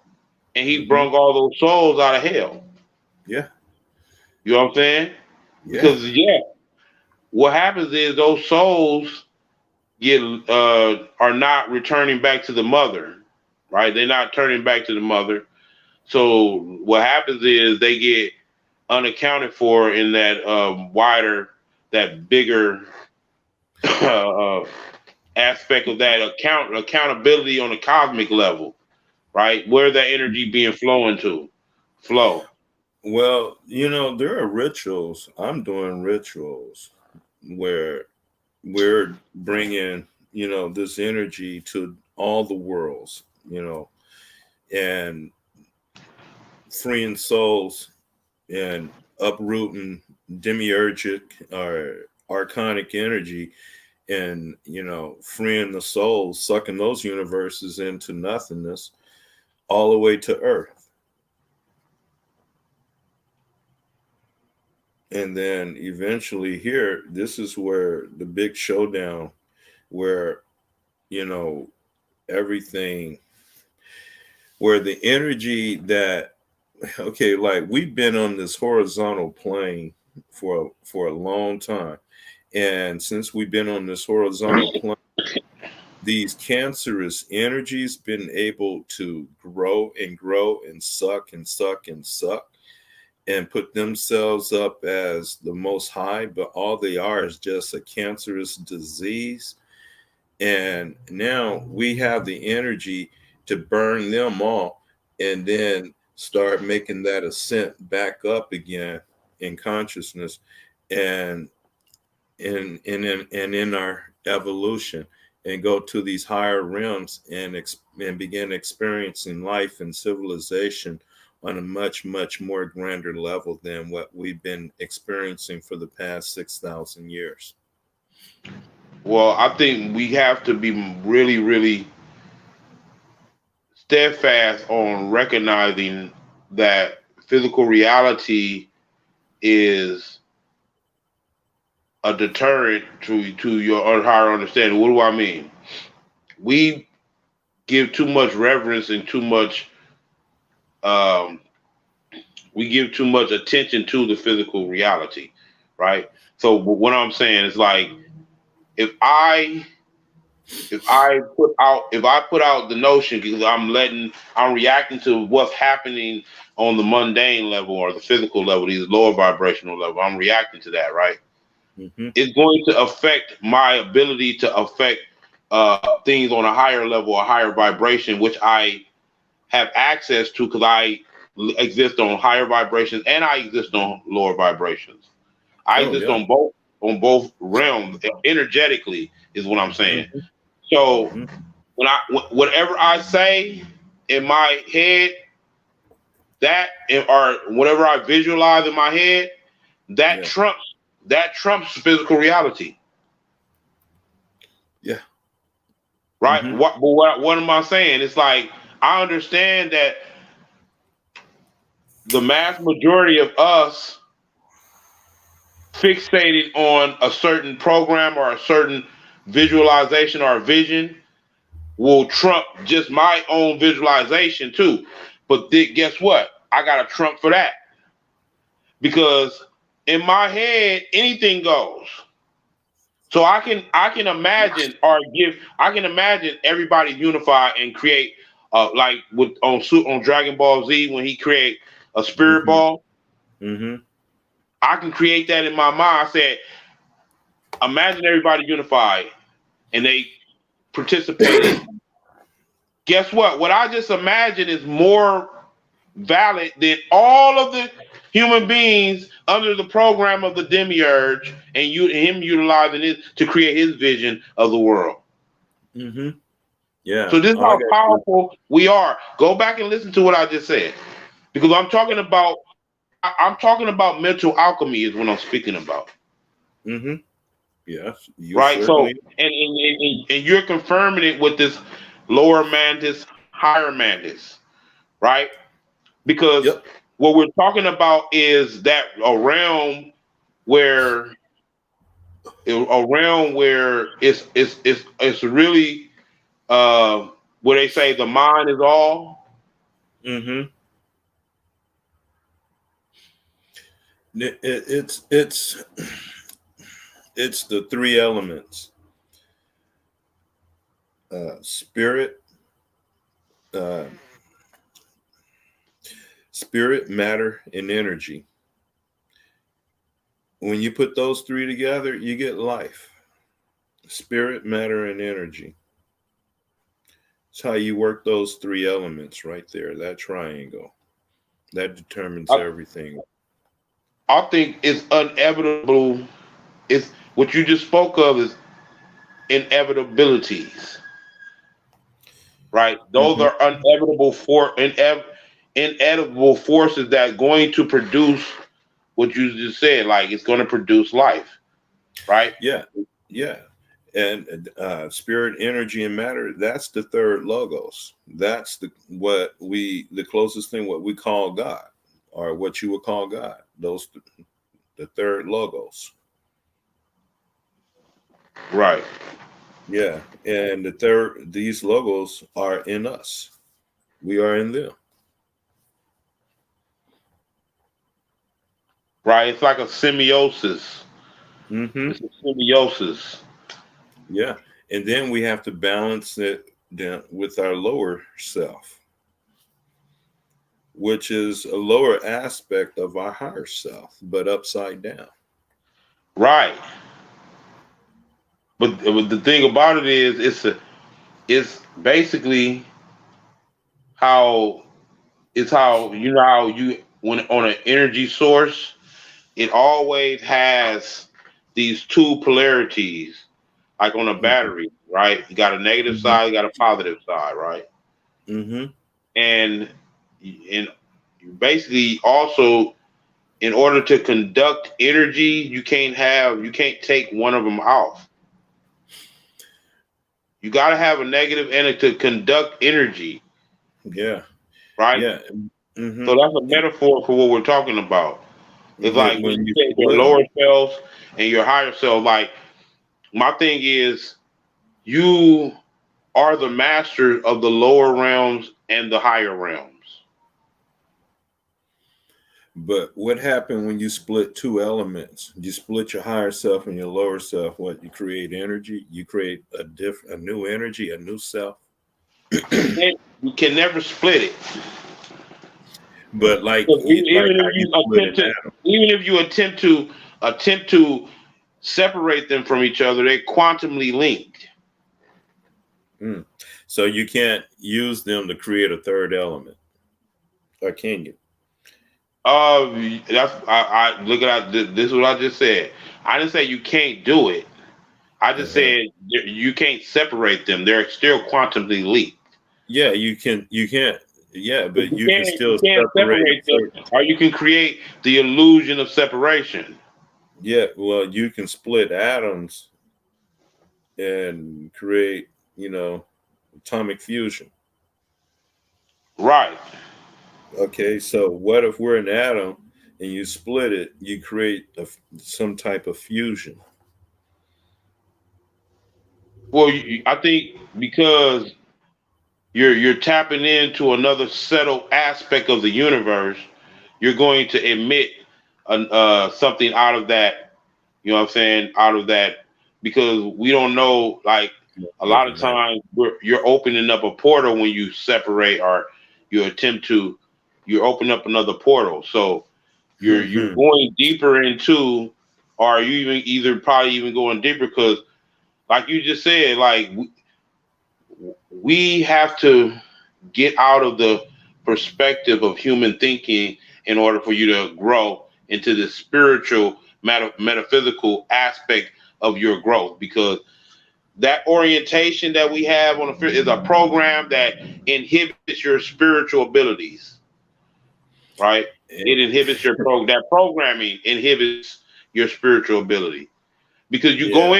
and he mhm, brought all those souls out of hell. yeah, You know what I'm saying? yeah, Because yeah, what happens is those souls get are not returning back to the mother, right? They're not turning back to the mother. So what happens is they get unaccounted for in that that bigger uh, aspect of that accountability on a cosmic level, right? Where that energy being flowing to, flow. well, there are rituals. I'm doing rituals where we're bringing, this energy to all the worlds, and freeing souls and uprooting demiurgic or archonic energy and, freeing the souls, sucking those universes into nothingness all the way to Earth. And then eventually here, this is where the big showdown, where, you know, everything, where the energy that, okay, like we've been on this horizontal plane for a long time, And since we've been on this horizontal plane, these cancerous energies been able to grow and grow and suck and suck and suck and put themselves up as the most high, but all they are is just a cancerous disease. And now we have the energy to burn them all and then start making that ascent back up again in consciousness and in our evolution, and go to these higher realms and begin experiencing life and civilization on a much, much more grander level than what we've been experiencing for the past 6,000 years. Well, I think we have to be really, really steadfast on recognizing that physical reality is a deterrent to your higher understanding. What do I mean? We give too much reverence and too much um, we give too much attention to the physical reality, right? So what I'm saying is like if I if I put out the notion because I'm reacting to what's happening on the mundane level or the physical level, these lower vibrational level, I'm reacting to that, right? Mm-hmm. It's going to affect my ability to affect things on a higher level, a higher vibration, which I have access to because I exist on higher vibrations and I exist on lower vibrations. I Oh exist yeah. on both realms energetically is what I'm saying. Mm-hmm. So Mm-hmm. whatever I say in my head, or whatever I visualize in my head, that Yeah. trumps physical reality, Yeah. right? Mm-hmm. What am I saying? It's like I understand that the mass majority of us fixated on a certain program or a certain visualization or a vision will trump just my own visualization too. But guess what? I got a trump for that because in my head anything goes. So I can imagine I can imagine everybody unified and create like with on Dragon Ball Z when he create a spirit Mm-hmm. ball. Mm-hmm. I can create that in my mind. I said, imagine everybody unified and they participated. Guess what? What I just imagined is more valid than all of the human beings under the program of the demiurge and him utilizing it to create his vision of the world. Mm-hmm. Yeah. So this is Oh, I how got you. powerful we are. Go back and listen to what I just said. Because I'm talking about mental alchemy is what I'm speaking about. Mm-hmm. Yes, you Right? So certainly. and you're confirming it with this lower mantis, higher mantis, right? Because Yep. what we're talking about is that where a realm where it's really where they say the mind is all. Mm-hmm. It's it's the three elements: spirit, uh, spirit, matter, and energy. When you put those three together, you get life. Spirit, matter, and energy. It's how you work those three elements right there. That triangle that determines I, everything. I think it's inevitable. It's what you just spoke of is inevitabilities, right? Those Mm-hmm. are inevitable forces that are going to produce what you just said. Like it's going to produce life, right? Yeah. Yeah. And spirit, energy, and matter, that's the third logos. That's the closest thing what we call God, or what you would call God. The third logos. Right, Yeah. And these logos are in us. We are in them. right. It's like a symbiosis. Mm-hmm. It's a symbiosis. Yeah. And then we have to balance it down with our lower self, which is a lower aspect of our higher self, but upside down. Right. But the thing about it is, it's basically how how you know how you when on an energy source, it always has these two polarities, like on a Mm-hmm. battery, right? You got a negative Mm-hmm. side, you got a positive side, right? Mm-hmm. And and basically also in order to conduct energy, you can't take one of them off. You got to have a negative energy to conduct energy, Yeah. right? Yeah. Mm-hmm. So that's a metaphor for what we're talking about. It's like when When you you take your split them. lower self and your higher self. Like my thing is, you are the master of the lower realms and the higher realms. But what happened when you split two elements? You split your higher self and your lower self. What you create energy? You create a new energy, a new self. You can never split it. But like 'Cause like how you split an atom. even if you attempt to separate them from each other, they're quantumly linked. Mm. So you can't use them to create a third element, or can you? That's I look at this is what I just said. I didn't say you can't do it. I just Uh-huh. said you can't separate them. They're still quantumly linked. Yeah, you can. You can't. Yeah, But but you can you still can't separate a separate them, certain. or you can create the illusion of separation. Yeah, well, you can split atoms and create, atomic fusion. Right. Okay, so what if we're an atom and you split it, you create some type of fusion? Well, I think because you're tapping into another subtle aspect of the universe, you're going to emit something out of that. You know what I'm saying? Out of that, because we don't know. Like a lot of Mathematics. times, you're opening up a portal when you separate or you attempt to. You open up another portal, so you're Hmm. going deeper into, or you even either probably even going deeper because, like you just said, like we have to get out of the perspective of human thinking in order for you to grow into the spiritual metaphysical aspect of your growth because that orientation that we have on the is a program that inhibits your spiritual abilities, right? It inhibits your that programming inhibits your spiritual ability because Yeah,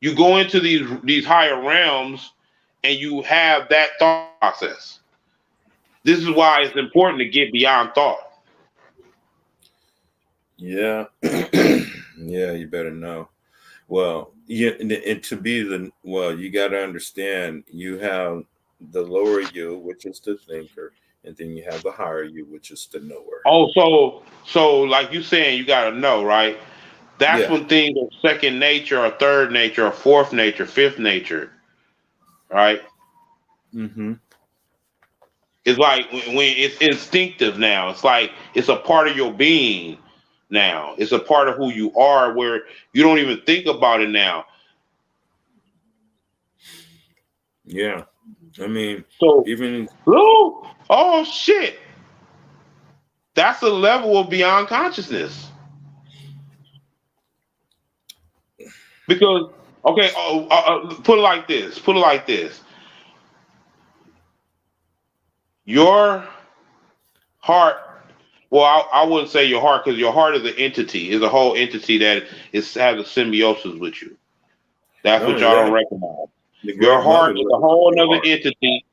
you go into these higher realms and you have that thought process. This is why it's important to get beyond thought. yeah, yeah. You better know. Well, yeah, and to be you got to understand. You have the lower you, which is the thinker, and then you have the higher you, which is the knower. Oh, so like you saying, you gotta know, right? That's Yeah. when things are second nature, or third nature, or fourth nature, fifth nature, right? Mm-hmm. It's like when it's instinctive now. It's like it's a part of your being now. It's a part of who you are, where you don't even think about it now. Yeah. I mean, So, even oh shit, that's a level of beyond consciousness. Because okay, put it like this. Put it like this. Your heart. Well, I wouldn't say your heart because your heart is an entity. Is a whole entity that has a symbiosis with you. That's not what only y'all don't that, recognize. the Your great heart mother is a lives whole in your other heart. entity,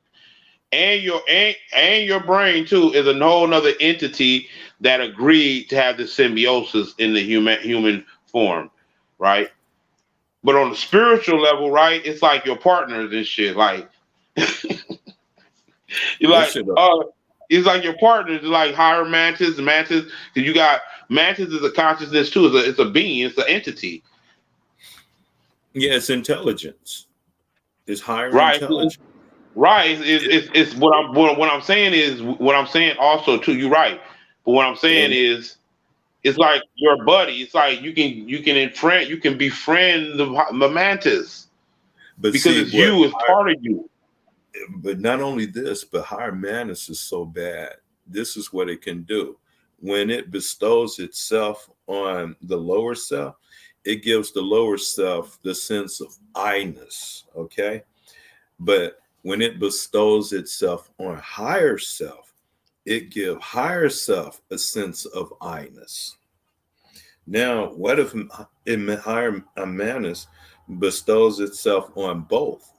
and your brain too is a whole other entity that agreed to have the symbiosis in the human form, right? But on the spiritual level, right, it's like your partners and shit. Like you're That like, shit. it's like your partners, like higher mantis, because you got Mantis is a consciousness too. It's a being. It's an entity. Yeah, it's intelligence. It's higher Right. intelligence. Right. It's what I'm saying is what I'm saying also too. You're right. But what I'm saying And is it's like your buddy. It's like you can befriend the mantis but because see it's what you. It's part of you. but not only this, but higher madness is so bad. This is what it can do. When it bestows itself on the lower self, it gives the lower self the sense of I-ness. Okay. But when it bestows itself on higher self, it gives higher self a sense of I-ness. Now, what if higher madness bestows itself on both?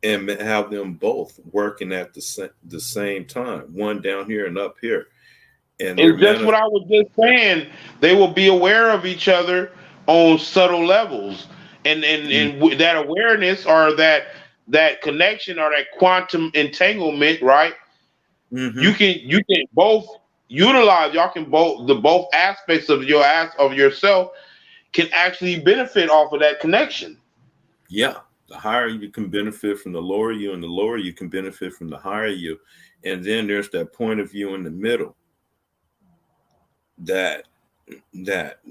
And have them both working at the same time, one down here and up here, and they're It's just what I was just saying. They will be aware of each other on subtle levels, and that awareness or that connection or that quantum entanglement, right? mm-hmm. You can both utilize. Y'all can both aspects of of yourself can actually benefit off of that connection. Yeah, the higher you can benefit from the lower you, and the lower you can benefit from the higher you, and then there's that point of view in the middle that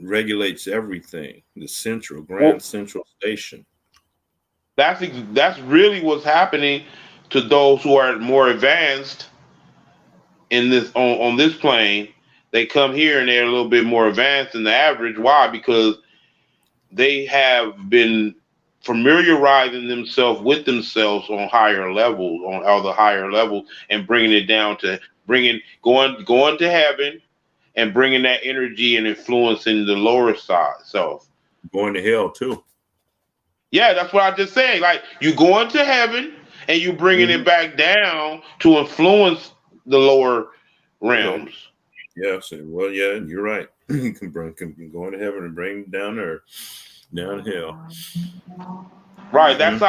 regulates everything, the central grand Well, central station. that's really what's happening to those who are more advanced in this on this plane. They come here and they're a little bit more advanced than the average. Why? Because they have been familiarizing themselves with themselves on higher levels, on other higher levels, and bringing it down to going to heaven and bringing that energy and influencing the lower side self. Going to hell too. Yeah, that's what I just said. Like you going to heaven and you bringing Mm-hmm. it back down to influence the lower Okay. realms. Yes. Well, yeah, you're right. You can go into heaven and bring down earth, down hell. Right. Mm-hmm.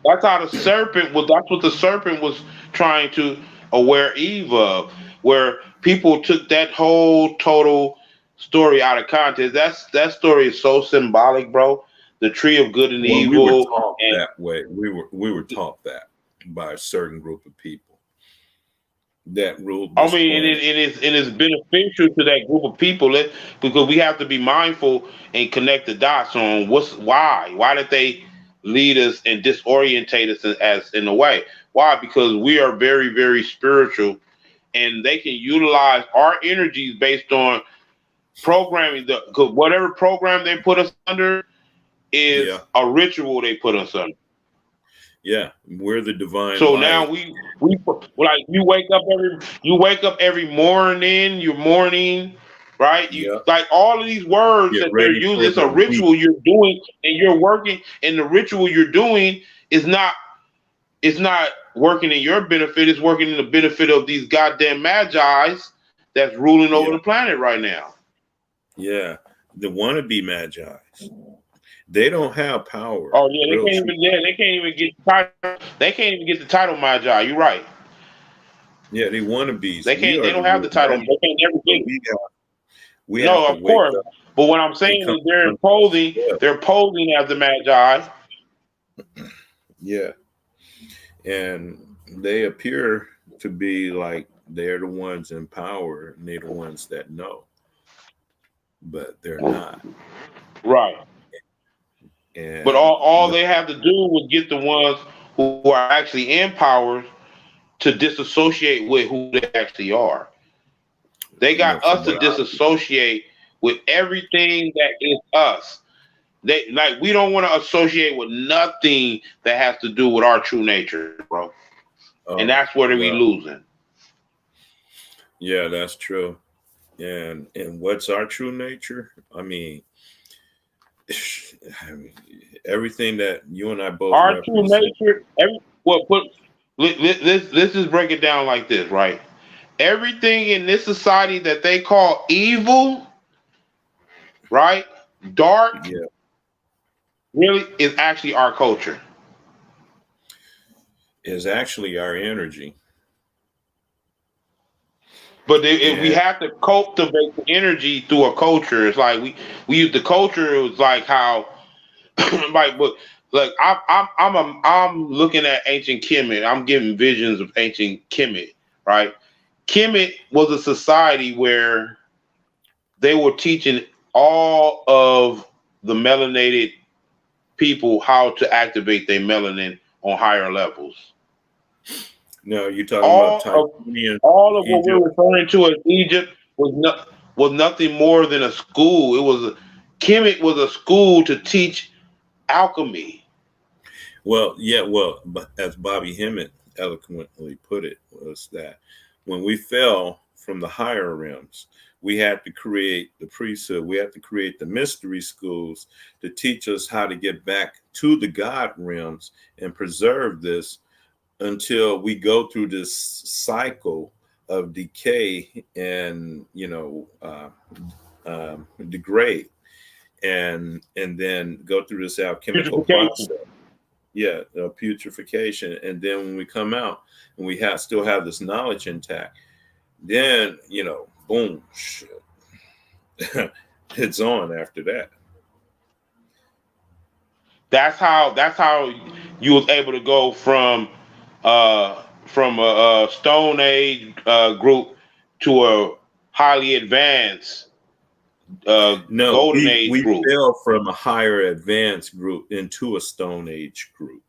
That's how the serpent was. That's what the serpent was trying to aware Eve of, where people took that whole total story out of context. That story is so symbolic, bro. The tree of good and Well, we were evil, taught and that way. We were taught that by a certain group of people that ruled I this mean, planet. it is beneficial to that group of people because we have to be mindful and connect the dots on why did they lead us and disorientate us as in a way. Why? Because we are very very spiritual, and they can utilize our energies based on programming. Cause whatever program they put us under Yeah, is a ritual they put us under. yeah. We're the divine So now light. we like you wake up every morning, you're mourning, right? You Yeah. like all of these words Get that they're ready using, for it's a the week. ritual you're doing and you're working, and the ritual you're doing is not it's not working in your benefit, it's working in the benefit of these goddamn magi's that's ruling over Yeah, the planet right now. yeah. The wannabe magi's. They don't have power. Oh yeah, Real true. they can't even get the title. They can't even get the title magi. You're right. Yeah, they wannabes. We They are the don't have real the title. magic. They can't never But get it. we have No, to of wake course. up But what I'm and saying come is to. they're posing as the magi. Yeah, and they appear to be like they're the ones in power and they're the ones that know, but they're not. Right. But And all they have to do was get the ones who are actually in power to disassociate with who they actually are. They got from us what to I disassociate with everything that is us. They like we don't want to associate with nothing that has to do with our true nature, bro. And oh that's where we well, losing. yeah, that's true. And what's our true nature? I mean, everything that you and I both Our true represent. nature, well, put let's just break it down like this, right? Everything in this society that they call evil, right? Dark, Yeah, really is actually our culture. is actually our energy. But we And have to cultivate the energy through a culture. It's like we use the culture. It was like how like, but like I'm looking at ancient Kemet. I'm getting visions of ancient Kemet, right? Kemet was a society where they were teaching all of the melanated people how to activate their melanin on higher levels. no, you're talking about All of Titanian all of what Egypt. we're referring to as Egypt was nothing more than a school. Kemet was a school to teach alchemy. Well, yeah, well, but as Bobby Hemmett eloquently put it, was that when we fell from the higher realms, we had to create the priesthood. We had to create the mystery schools to teach us how to get back to the God realms and preserve this until we go through this cycle of decay and degrade and then go through this alchemical Purification. process. Yeah, putrefaction. And then when we come out and we still have this knowledge intact, then boom, shit, it's on after that. That's how you was able to go from a Stone Age group to a highly advanced No, Golden we Age we group. fell from a higher advanced group into a Stone Age group.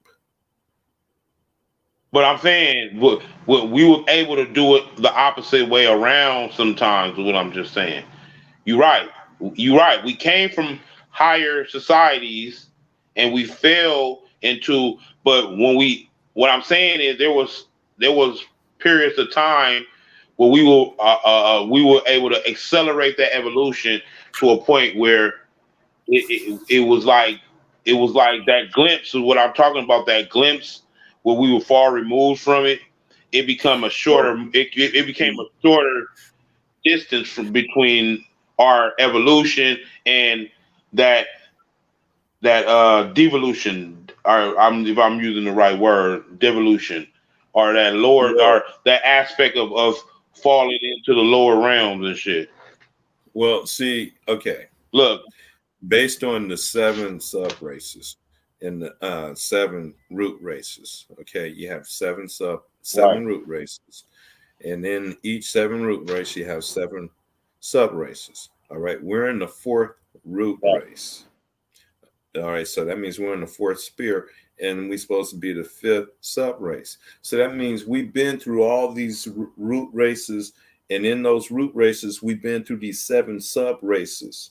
But I'm saying we were able to do it the opposite way around sometimes. Is what I'm just saying. You're right. You're right. We came from higher societies and we fell into. But what I'm saying is there was periods of time where we were able to accelerate that evolution to a point where it was like that glimpse of what I'm talking about. That glimpse where we were far removed from it. It become a Well, shorter. It became a see, shorter distance from between our evolution and that devolution, or if I'm using the right word, devolution, or that lower, well, or that aspect of falling into the lower realms and shit. see, okay. Look, Based on the seven sub races and the seven root races. Okay, you have right, seven root races, and in each seven root race you have seven sub races. All right, we're in the fourth root right, race. All right, so that means we're in the fourth sphere, and we're supposed to be the fifth sub race. So that means we've been through all these root races, and in those root races, we've been through these seven sub races.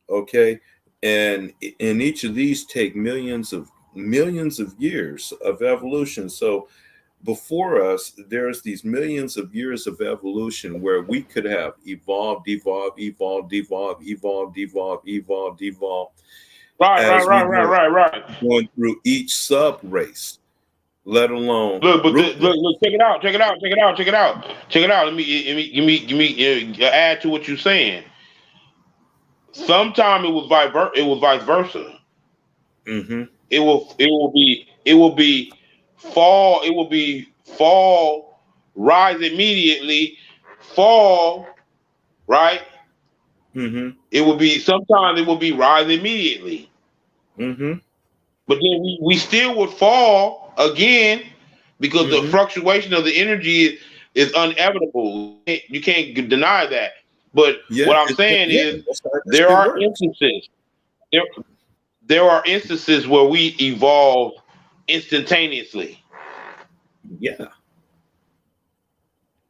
Okay, and each of these take millions of years of evolution. So before us, there's these millions of years of evolution where we could have evolved right, right, as we right, right, were right, right. going through each sub race, let alone Look, but root race. look, check it out, check it out, check it out, check it out, check it out. Let me add to what you're saying. Sometime it was vice versa. Hmm. It will be fall. It will be fall, rise immediately, fall, right? Hmm. It will be sometimes it will be rise immediately, Hmm. but then we still would fall again because the Hmm. fluctuation of the energy is inevitable. You can't deny that. But Yeah, what I'm saying yeah, is that's how that there shit are works. instances. There there are instances where we evolve instantaneously. Yeah,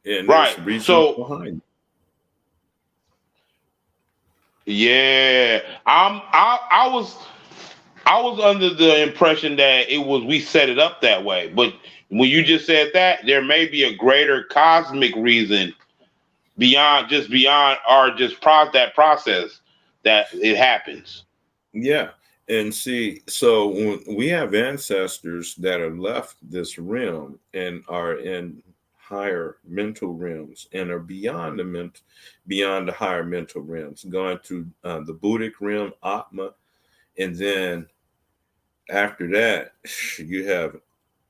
and Right. there's reason So behind yeah, I was under the impression that it was we set it up that way. But when you just said that, there may be a greater cosmic reason beyond our that process that it happens. it. Yeah, and see, so when we have ancestors that have left this realm and are in higher mental realms and are beyond the higher mental realms, going through the Buddhic realm, Atma, and then after that, you have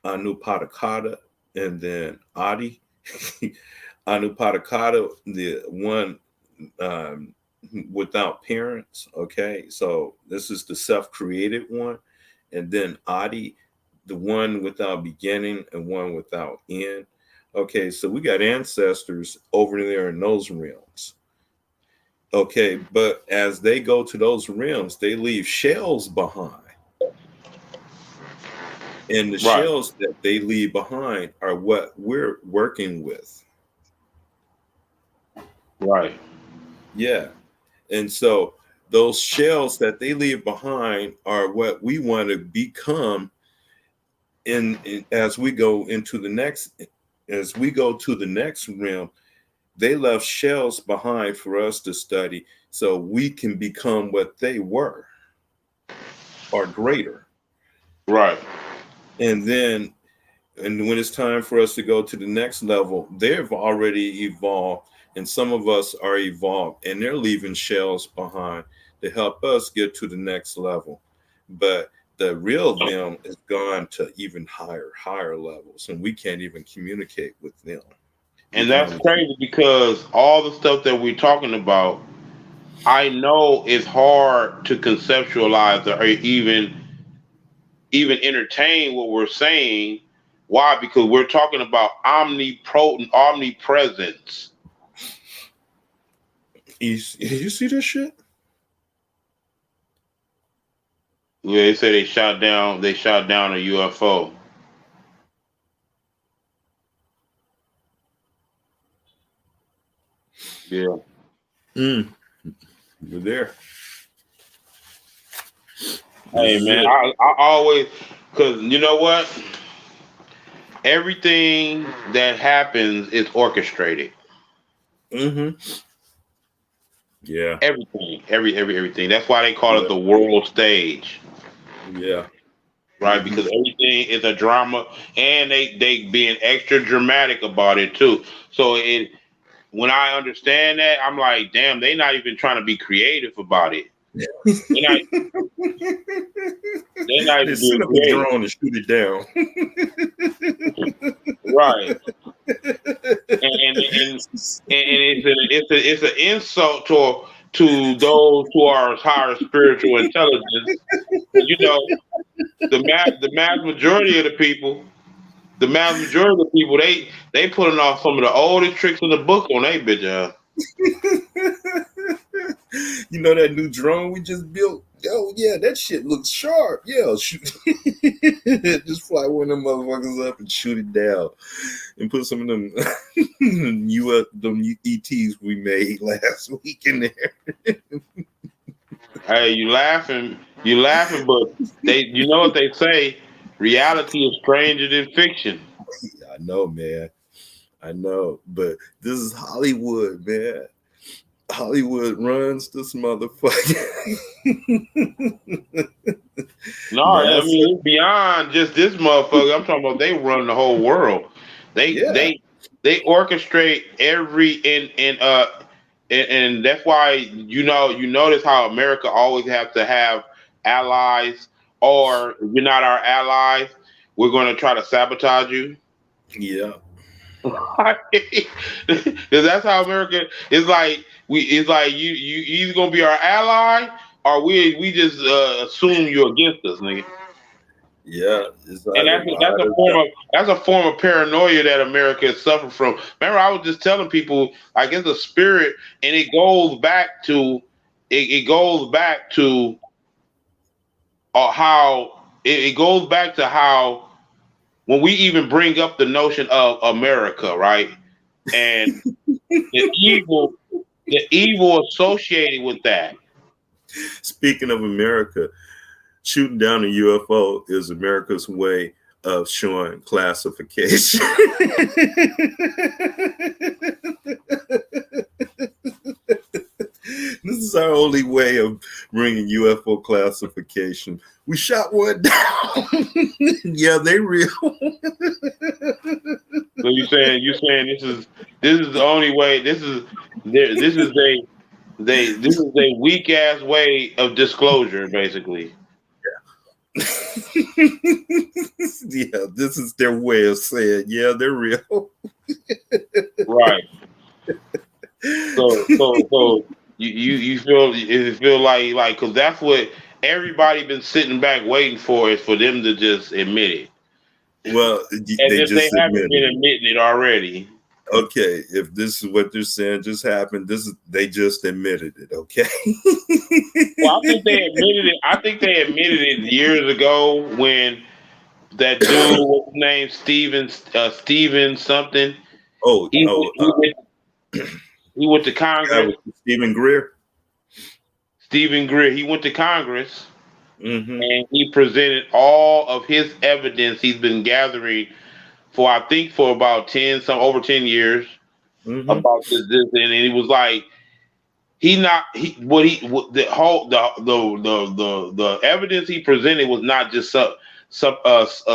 Anupadakata and then Adi. Anupadakata, the one without parents. Okay, so this is the self-created one, and then Adi, the one without beginning and one without end. Okay, so we got ancestors over there in those realms. Okay, but as they go to those realms, they leave shells behind. And the Right. shells that they leave behind are what we're working with. Right. Yeah. And so those shells that they leave behind are what we want to become in as we go into the next as we go to the next realm. They left shells behind for us to study so we can become what they were or greater. Right. And then and when it's time for us to go to the next level, they've already evolved, and some of us are evolved, and they're leaving shells behind to help us get to the next level. But the real them is gone to even higher levels, and we can't even communicate with them. We And can that's only crazy because all the stuff that we're talking about, I know it's hard to conceptualize or even entertain what we're saying. Why? Because we're talking about omnipotent omnipresence. you see this shit? Yeah, they say they shot down a UFO. Yeah. Mm, you're there. This Hey is man, it. I always, because you know what? Everything that happens is orchestrated. Mm-hmm. Yeah. Everything, everything. That's why they call it Yeah. the world stage, Yeah. right? Mm-hmm. Because everything is a drama, and they being extra dramatic about it too. So it when I understand that, I'm like, damn, they not even trying to be creative about it. They're not. They're not They even being send up a creative, drone and shoot it down. right? And it's an insult to those who are higher spiritual intelligence. You know, the mass majority of the people, they pulling off some of the oldest tricks in the book on they bitch ass. You know that new drone we just built? Oh yeah, that shit looks sharp. Yeah, shoot. Just fly one of them motherfuckers up and shoot it down, and put some of them them ETs we made last week in there. Hey, you laughing, but you know what they say, reality is stranger than fiction. I know, man. I know, but this is Hollywood, man. Hollywood runs this motherfucker. No, I NASA, mean it's beyond just this motherfucker. I'm talking about they run the whole world. They yeah, they they orchestrate every and that's why you notice how America always have to have allies, or if you're not our allies, we're going to try to sabotage you. yeah, Because that's how America is. Like it's like you either gonna be our ally, or we just assume you're against us, nigga. yeah. It's And either that's ride a or form die. of paranoia that America has suffered from. Remember, I was just telling people, like it's a spirit, and it goes back to how it goes back to how when we even bring up the notion of America, right? And the evil the evil associated with that. Speaking of America, shooting down a UFO is America's way of showing classification. This is our only way of bringing UFO classification. We shot one down. Yeah, they real. So you saying this is the only way. This is a weak ass way of disclosure, basically. Yeah, this is their way of saying, yeah, they're real. Right. So you feel like because that's what everybody been sitting back waiting for is for them to just admit it, Well, as they if they just haven't been admitted it. admitting it already. Okay, if this is what they're saying just happened, this is they just admitted it. Okay. Well, I think they admitted it. I think they admitted it years ago when that dude, what's his name, Steven something. oh, He oh, he went he went to guy Congress. with Stephen Greer. Stephen Greer. He went to Congress Mm-hmm. and he presented all of his evidence he's been gathering for I think for about over 10 years Mm-hmm. about this and he was like he not he what he what, the whole the evidence he presented was not just a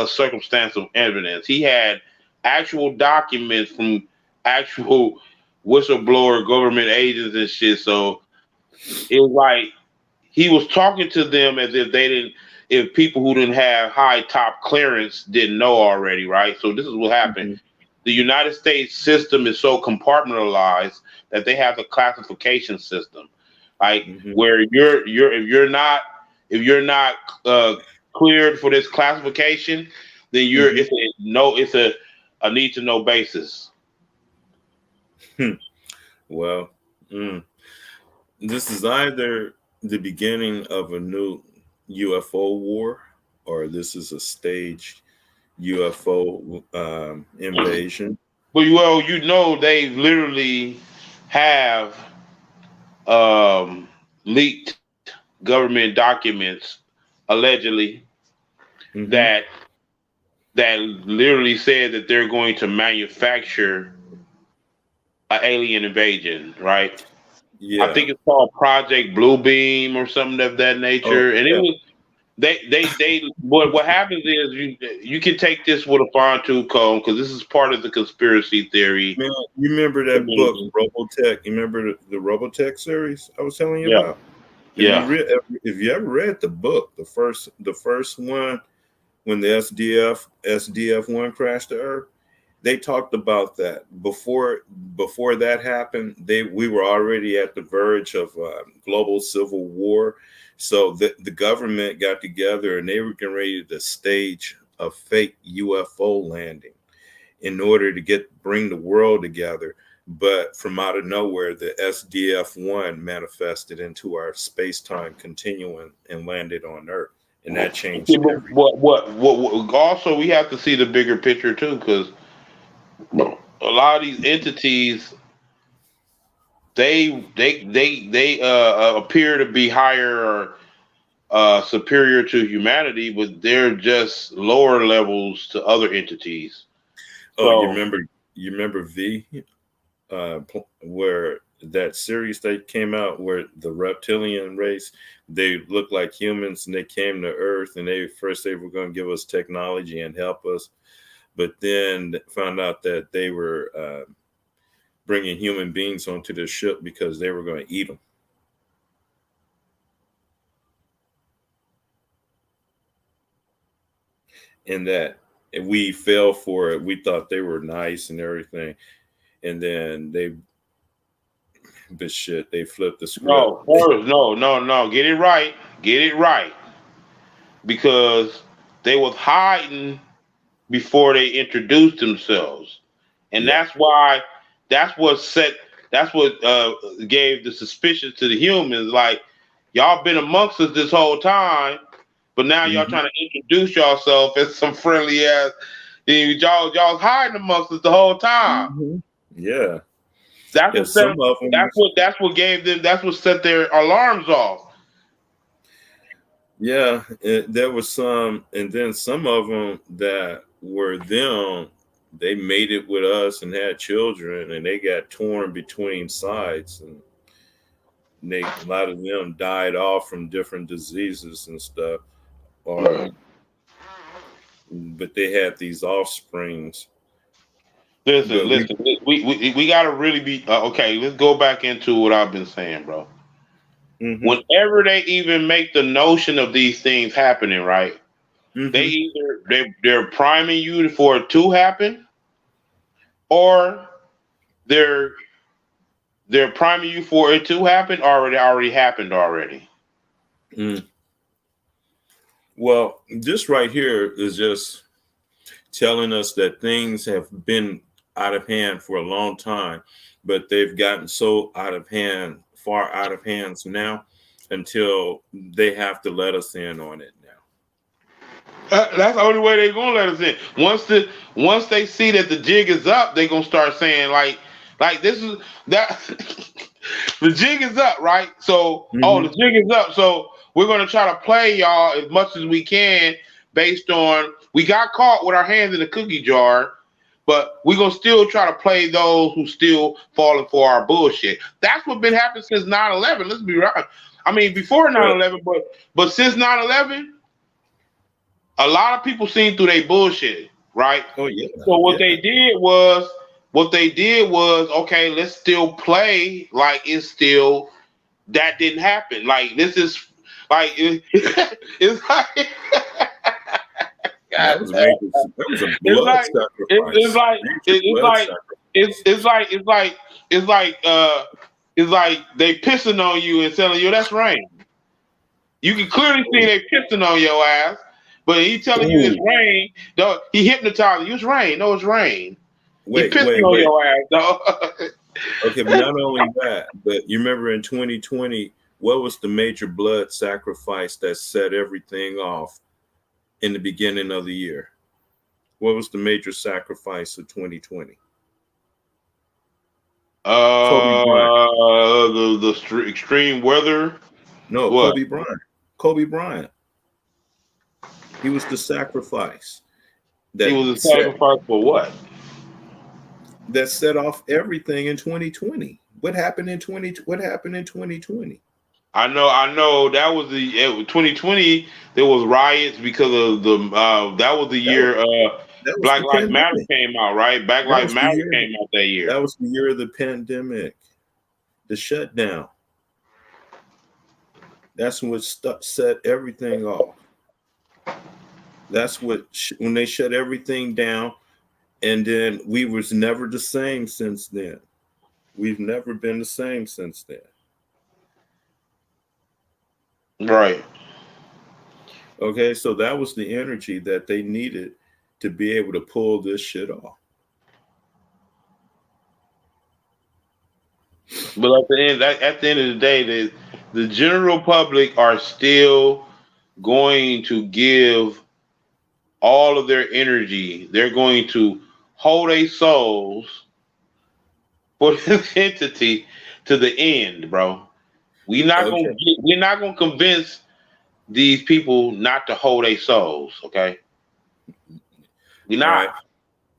circumstantial evidence. He had actual documents from actual whistleblower government agents and shit. So it was like he was talking to them as if they didn't, if people who didn't have high top clearance didn't know already, right? So this is what happened. Mm-hmm. The United States system is so compartmentalized that they have a classification system, like Mm-hmm. where if you're not uh, cleared for this classification, then Mm-hmm. it's a need to know basis. Well, mm, this is either the beginning of a new UFO war, or this is a staged UFO invasion. But they literally have leaked government documents allegedly Mm-hmm. that literally said that they're going to manufacture an alien invasion, right? I Yeah. think it's called Project Bluebeam or something of that Oh, nature. And it yeah. was they what happens is you can take this with a fine tooth comb because this is part of the conspiracy theory Man, you remember that book community. Robotech? You remember the Robotech series I was telling you Yeah, about? If you yeah. read, if you ever read the book, the first one, when the SDF one crashed to Earth, they talked about that. Before that happened, we were already at the verge of global civil war. So the government got together and they were getting ready to stage a fake UFO landing in order to bring the world together. But from out of nowhere, the SDF-1 manifested into our space-time continuum and landed on Earth, and that Yeah, changed but everything. also we have to see the bigger picture too, because a lot of these entities they appear to be higher or superior to humanity, but they're just lower levels to other entities. Oh, you So remember? You remember V, where that series that came out where the reptilian race, they looked like humans and they came to Earth, and they were going to give us technology and help us, but then found out that they were bringing human beings onto the ship because they were going to eat them. And that we fell for it. We thought they were nice and everything, and then but shit, they flipped the script. no, first, no. Get it right, because they was hiding before they introduced themselves, and Yeah. that's what set that's what gave the suspicion to the humans. Like y'all been amongst us this whole time, but now y'all Hmm. trying to introduce yourself as some friendly ass. Y'all hiding amongst us the whole time. Hmm. Yeah. That's Yeah. what set. Some of them. That's what gave them. That's what set their alarms off. Yeah. There was some, and then some of them that were them. They made it with us and had children, and they got torn between sides, and a lot of them died off from different diseases and stuff. Or, but they had these offsprings. Listen, But we. listen. We got to really be okay. Let's go back into what I've been saying, bro. Hmm. Whenever they even make the notion of these things happening, right? They Hmm. either they're priming you for it to happen, or they're they're priming you for it to happen already happened already. Mm. Well, this right here is just telling us that things have been out of hand for a long time, but they've gotten so far out of hands now, until they have to let us in on it now. That's the only way they're gonna let us in. Once they see that the jig is up, they're gonna start saying like this is that the jig is up, right? So the jig is up. So we're gonna try to play y'all as much as we can based on we got caught with our hands in the cookie jar, but we're gonna still try to play those who still falling for our bullshit. That's what's been happening since 9/11. Let's be right. I mean before 9/11, but since 9/11. A lot of people seen through their bullshit, right? Oh yeah. So what they did was, okay, let's still play like it's still that didn't happen. Like this is like it's like That was a blood sacrifice. It's like they pissing on you and telling you that's rain. You can clearly see they pissing on your ass. But he telling you it's rain. Dog, he hypnotizing you. It's rain. No, it's rain. He pissing on your ass, dog. Okay, but not only that, but you remember in 2020, what was the major blood sacrifice that set everything off in the beginning of the year? What was the major sacrifice of 2020? Kobe Bryant. The extreme weather. No, what? Kobe Bryant. He was the sacrifice. He was a sacrifice for what? That set off everything in 2020. What happened in 2020? I know. That was the 2020. There was riots because of the. That was the year. Black Lives Matter came out, right? Black Lives Matter came out that year. That was the year of the pandemic, the shutdown. That's what set everything off. That's what when they shut everything down, and then we was never the same since then. We've never been the same since then. Right. Okay, so that was the energy that they needed to be able to pull this shit off. But at the end of the day, the general public are still going to give all of their energy. They're going to hold their souls for this entity to the end, bro. We're not gonna convince these people not to hold their souls. Okay, we're not. All right.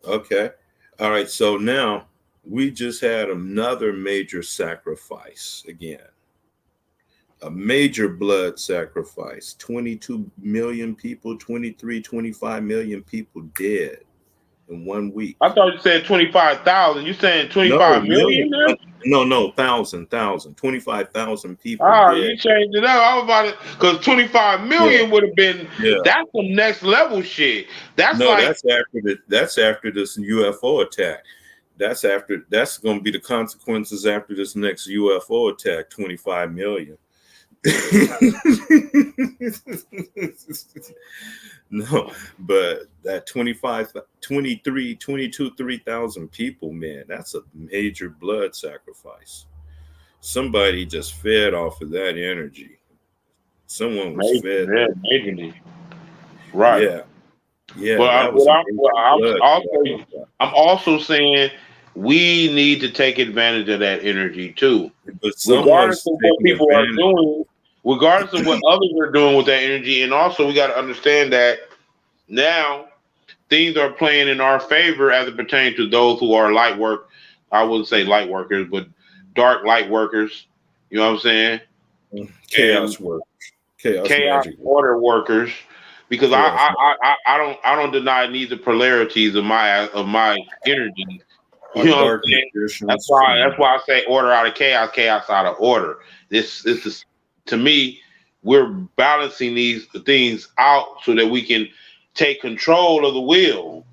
Okay. All right. So now we just had another major sacrifice again. A major blood sacrifice. 22 million people, 23, 25 million people dead in 1 week. I thought you said 25,000. You saying 25 million? No, 1,000. 25,000 people. You changed it up. I was about to, because 25 million would have been. That's some next level shit. That's after this UFO attack. That's going to be the consequences after this next UFO attack. 25 million. No, but that 3,000 people, man, that's a major blood sacrifice. Somebody just fed off of that energy. Someone was fed. Majorly. Right. Yeah. But I'm also saying we need to take advantage of that energy too. But regardless of what people are doing, regardless of what others are doing with that energy, and also we got to understand that now things are playing in our favor as it pertains to those who are light work. I wouldn't say light workers, but dark light workers. You know what I'm saying? Chaos order workers. Because I don't deny needs and polarities of my energy. You know what I'm saying? That's why I say order out of chaos, chaos out of order. This is, to me, we're balancing these things out so that we can take control of the wheel.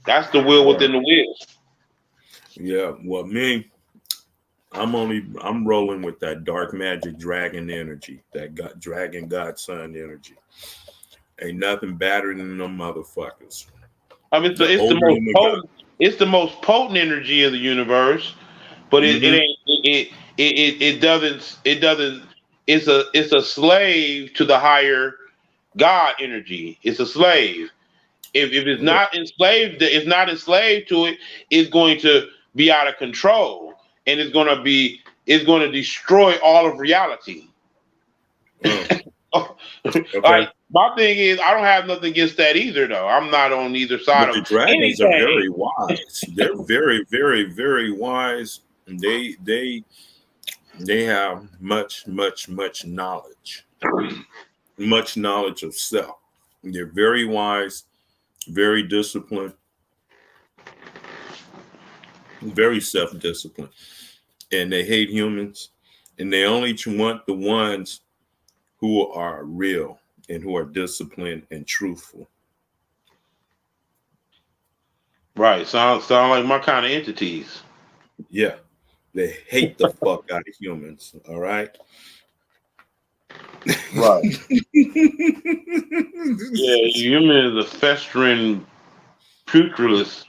That's the wheel within the wheel. Yeah, well, I'm rolling with that dark magic dragon energy, that dragon godson energy. Ain't nothing better than them motherfuckers. I mean, The it's the older most them got. potent. It's the most potent energy of the universe, but it Mm-hmm. ain't. It doesn't. It's a slave to the higher God energy. It's a slave. If it's not enslaved to it, it's going to be out of control, and it's going to destroy all of reality. Oh, okay. Like my thing is, I don't have nothing against that either, though. I'm not on either side But of the dragons are anything. very wise. They're very, very, very wise. They have much, much, much knowledge of self. They're very wise, very disciplined, very self-disciplined, and they hate humans, and they only want the ones who are real and who are disciplined and truthful. Right? Sound like my kind of entities. Yeah, they hate the fuck out of humans. All right. Right. Yeah, human is a festering, putriless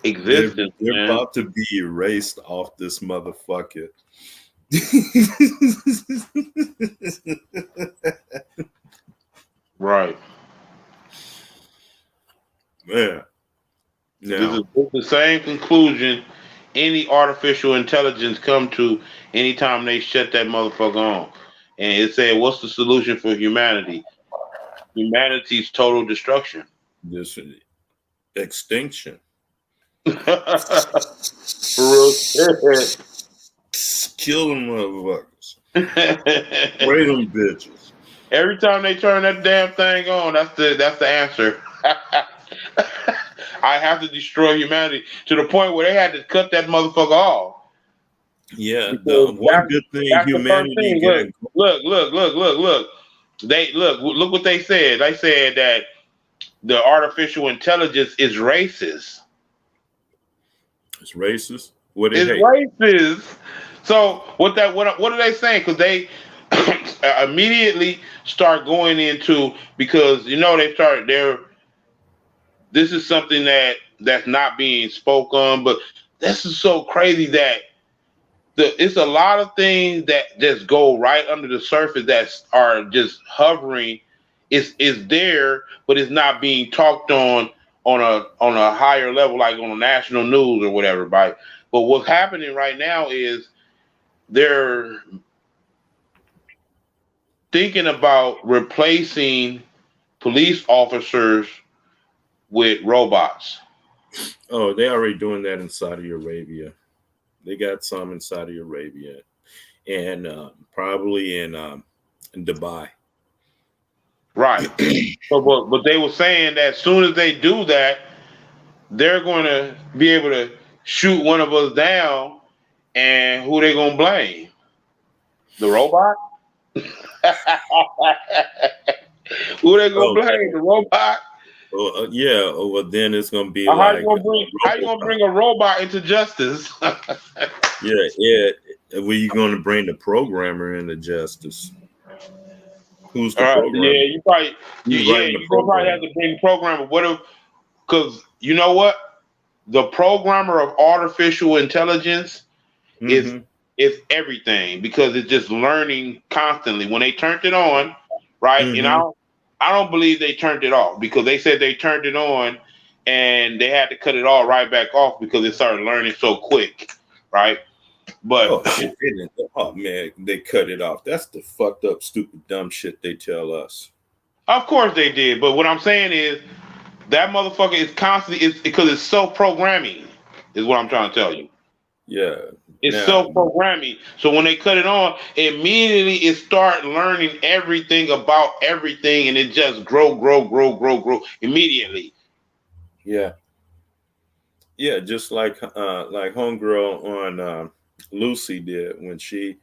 they're existence, they're man. about to be erased off this motherfucker. Right. Man, This is now the same conclusion any artificial intelligence come to anytime they shut that motherfucker on. And it said, what's the solution for humanity? Humanity's total destruction. this extinction. For real shit. Kill them motherfuckers. Spray them bitches. Every time they turn that damn thing on, that's the answer. I have to destroy humanity to the point where they had to cut that motherfucker off. Yeah, the Because one good thing that's the first humanity thing. Look, got look, look, look, look, look. They look what they said. They said that the artificial intelligence is racist. is racist. What they It's hate. racist. So what are they saying? Because they immediately start going into because they start there. This is something that's not being spoke on, but this is so crazy that it's a lot of things that just go right under the surface that are just hovering. It's there, but it's not being talked on a higher level, like on a national news or whatever. But what's happening right now is they're thinking about replacing police officers with robots. Oh, they already doing that in Saudi Arabia. They got some in Saudi Arabia and probably in Dubai. Right. So, but they were saying that as soon as they do that, they're going to be able to shoot one of us down, and who they going to blame? The robot? Who they going Oh, to blame? The robot? yeah. Oh, well, then it's gonna be How you like gonna bring RoboCop. a robot into justice? Yeah, yeah. Where you gonna bring the programmer into justice? Who's the All right, programmer? yeah, Who's writing the you gonna probably have program? to bring the programmer. What if? Because you know what, the programmer of artificial intelligence is Mm-hmm. is everything because it's just learning constantly. When they turned it on, right? And Mm-hmm. I don't believe they turned it off because they said they turned it on and they had to cut it all right back off because it started learning so quick, right? But Oh shit! They didn't. Oh man, they cut it off. That's the fucked up, stupid, dumb shit they tell us. of course they did. But what I'm saying is that motherfucker is constantly it's because it's self-programming, is what I'm trying to tell you. Yeah. It's Now, self-programming. So when they cut it on, immediately it start learning everything about everything, and it just grow immediately. yeah, yeah. Just like homegirl on Lucy did when she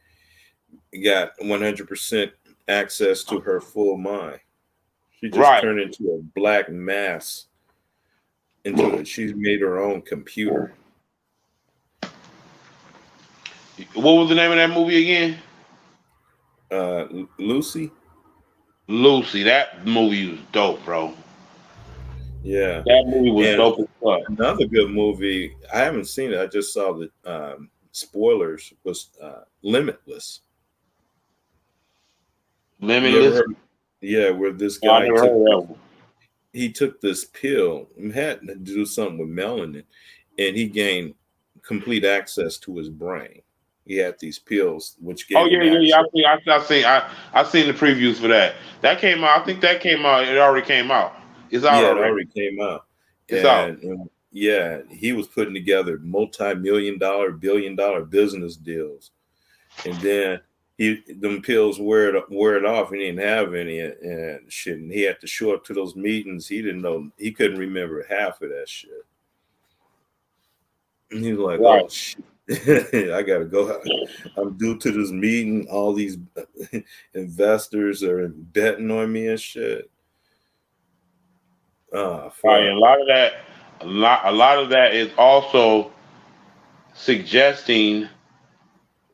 got 100% access to her full mind. She just Right. turned into a black mass. Into it, she's made her own computer. What was the name of that movie again? Lucy. Lucy. That movie was dope, bro. Yeah, That movie was and dope as fuck. another good movie. I haven't seen it. I just saw the spoilers. Was Limitless. You ever Limitless. heard? Yeah, where this No, I guy never heard took of that this, one. he took this pill. It had to do something with melanin, and he gained complete access to his brain. He had these pills which Oh gave yeah, him yeah, yeah. access. I seen the previews for that. That came out. I think that came out. It already came out. It's out Yeah, it already. already came out, It's out. and yeah, he was putting together multi-million dollar, billion-dollar business deals, and then them pills wear it off. He didn't have any and shit, and he had to show up to those meetings. He didn't know, he couldn't remember half of that shit. And he was like, Right. "Oh shit, I gotta go. I'm due to this meeting. All these investors are betting on me and shit. Ah, Right. And fuck. a lot of that. A lot of that is also suggesting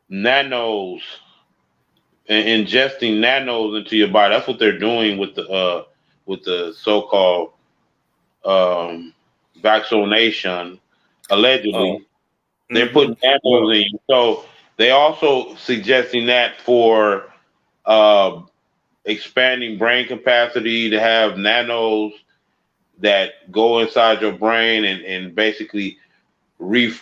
nanos and ingesting nanos into your body. That's what they're doing with the so-called um, vaccination. Oh, Allegedly, they're mm-hmm. putting nanos Well, in you. So they also suggesting that for uh, expanding brain capacity to have nanos that go inside your brain and basically calibrate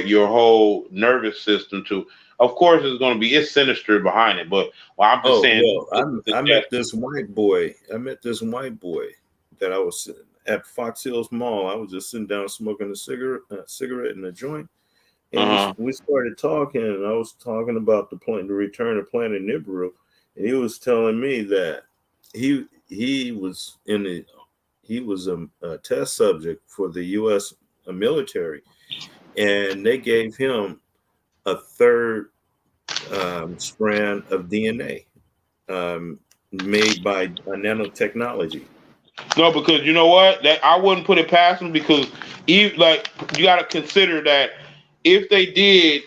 your whole nervous system to. Of course, it's sinister behind it, but well, I'm just oh saying well, it's a I met suggestion. this white boy. I met this white boy that I was at Fox Hills Mall. I was just sitting down smoking a cigarette and a joint, and Uh huh. we started talking. And I was talking about the return of Planet Nibiru, and he was telling me that he was in the he was a test subject for the U.S. military, and they gave him a third strand of DNA made by nanotechnology. No, because you know what? That I wouldn't put it past them because even like you got to consider that if they did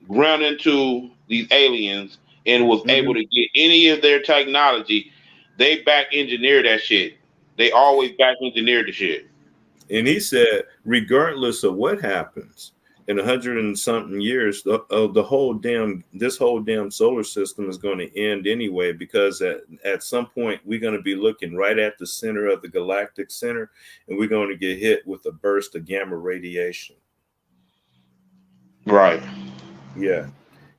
run into these aliens and was able Hmm. to get any of their technology, they back engineer that shit. They always back engineer the shit. And he said, regardless of what happens in 100 and something years, the whole damn this whole damn solar system is going to end anyway, because at some point we're going to be looking right at the center of the galactic center, and we're going to get hit with a burst of gamma radiation. Right. Yeah.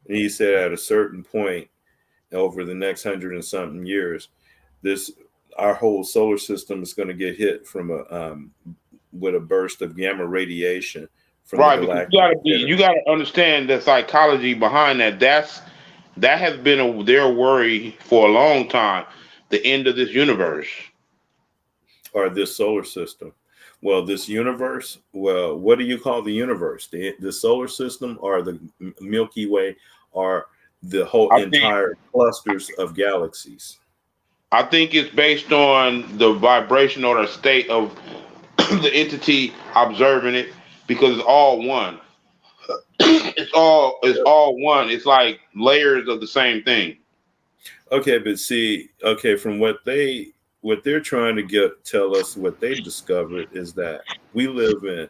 And he said at a certain point over the next 100 and something years, this our whole solar system is going to get hit from a with a burst of gamma radiation from the Right, because galactic center. you gotta understand the psychology behind that. That has been their worry for a long time. The end of this universe. Or this solar system. Well, this universe, well, what do you call the universe? The solar system, or the Milky Way, or the whole I think entire clusters of galaxies? I think it's based on the vibration or the state of the entity observing it because it's all one. It's all one. It's like layers of the same thing. Okay, but see, okay, from what they're trying to get tell us, what they discovered is that we live in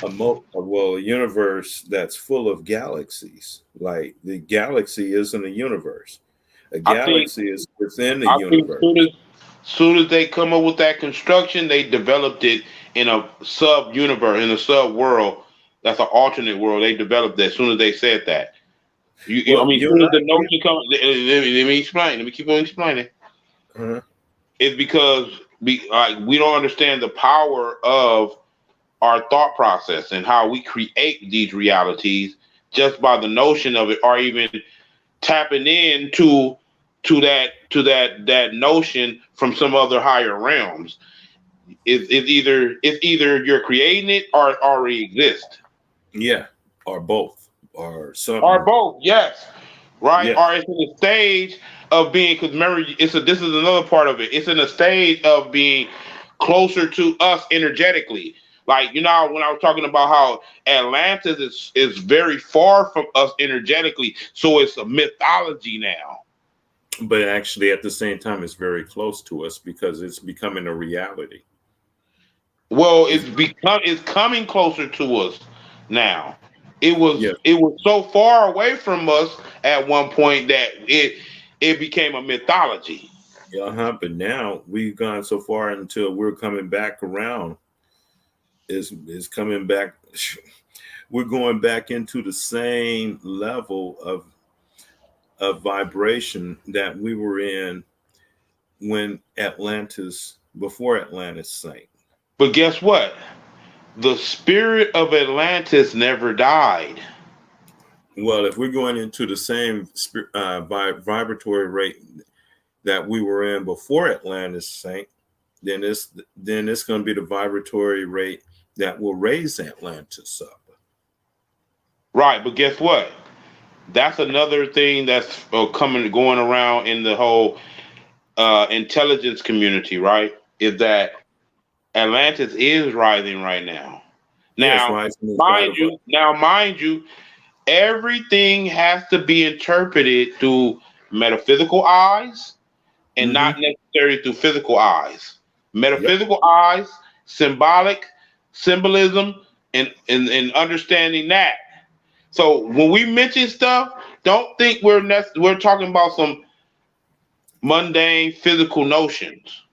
a universe that's full of galaxies. Like the galaxy isn't a universe. A I think galaxy is within the I think universe. soon as they come up with that construction, they developed it in a sub universe, in a sub world. That's an alternate world. They developed that as soon as they said that. I Well, mean, as you and soon as the I, notion comes, let me explain. Let me keep on explaining. uh, It's because we don't understand the power of our thought process and how we create these realities just by the notion of it, or even tapping into that notion from some other higher realms. It's either you're creating it or it already exists. yeah, or both, or Or something. both, yes. Right? Yeah, Or it's in a stage of being, because remember, this is another part of it. It's in a stage of being closer to us energetically. Like, when I was talking about how Atlantis is very far from us energetically, so it's a mythology now. But actually, at the same time, it's very close to us because it's becoming a reality. Well, It's, it's coming closer to us now. yeah, It was so far away from us at one point that it became a mythology. yeah, but now we've gone so far until we're coming back around. Is coming back. We're going back into the same level of vibration that we were in when Atlantis before Atlantis sank. But guess what? The spirit of Atlantis never died. Well, if we're going into the same vibratory rate that we were in before Atlantis sank, then it's going to be the vibratory rate that will raise Atlantis up. Right, but guess what? That's another thing that's going around in the whole intelligence community, right? Is that Atlantis is rising right now. Yes, Now, rising inside of us. mind you, everything has to be interpreted through metaphysical eyes and Mm-hmm. not necessarily through physical eyes. Yep. Metaphysical eyes, symbolism, and understanding that. So when we mention stuff, don't think we're talking about some mundane physical notions.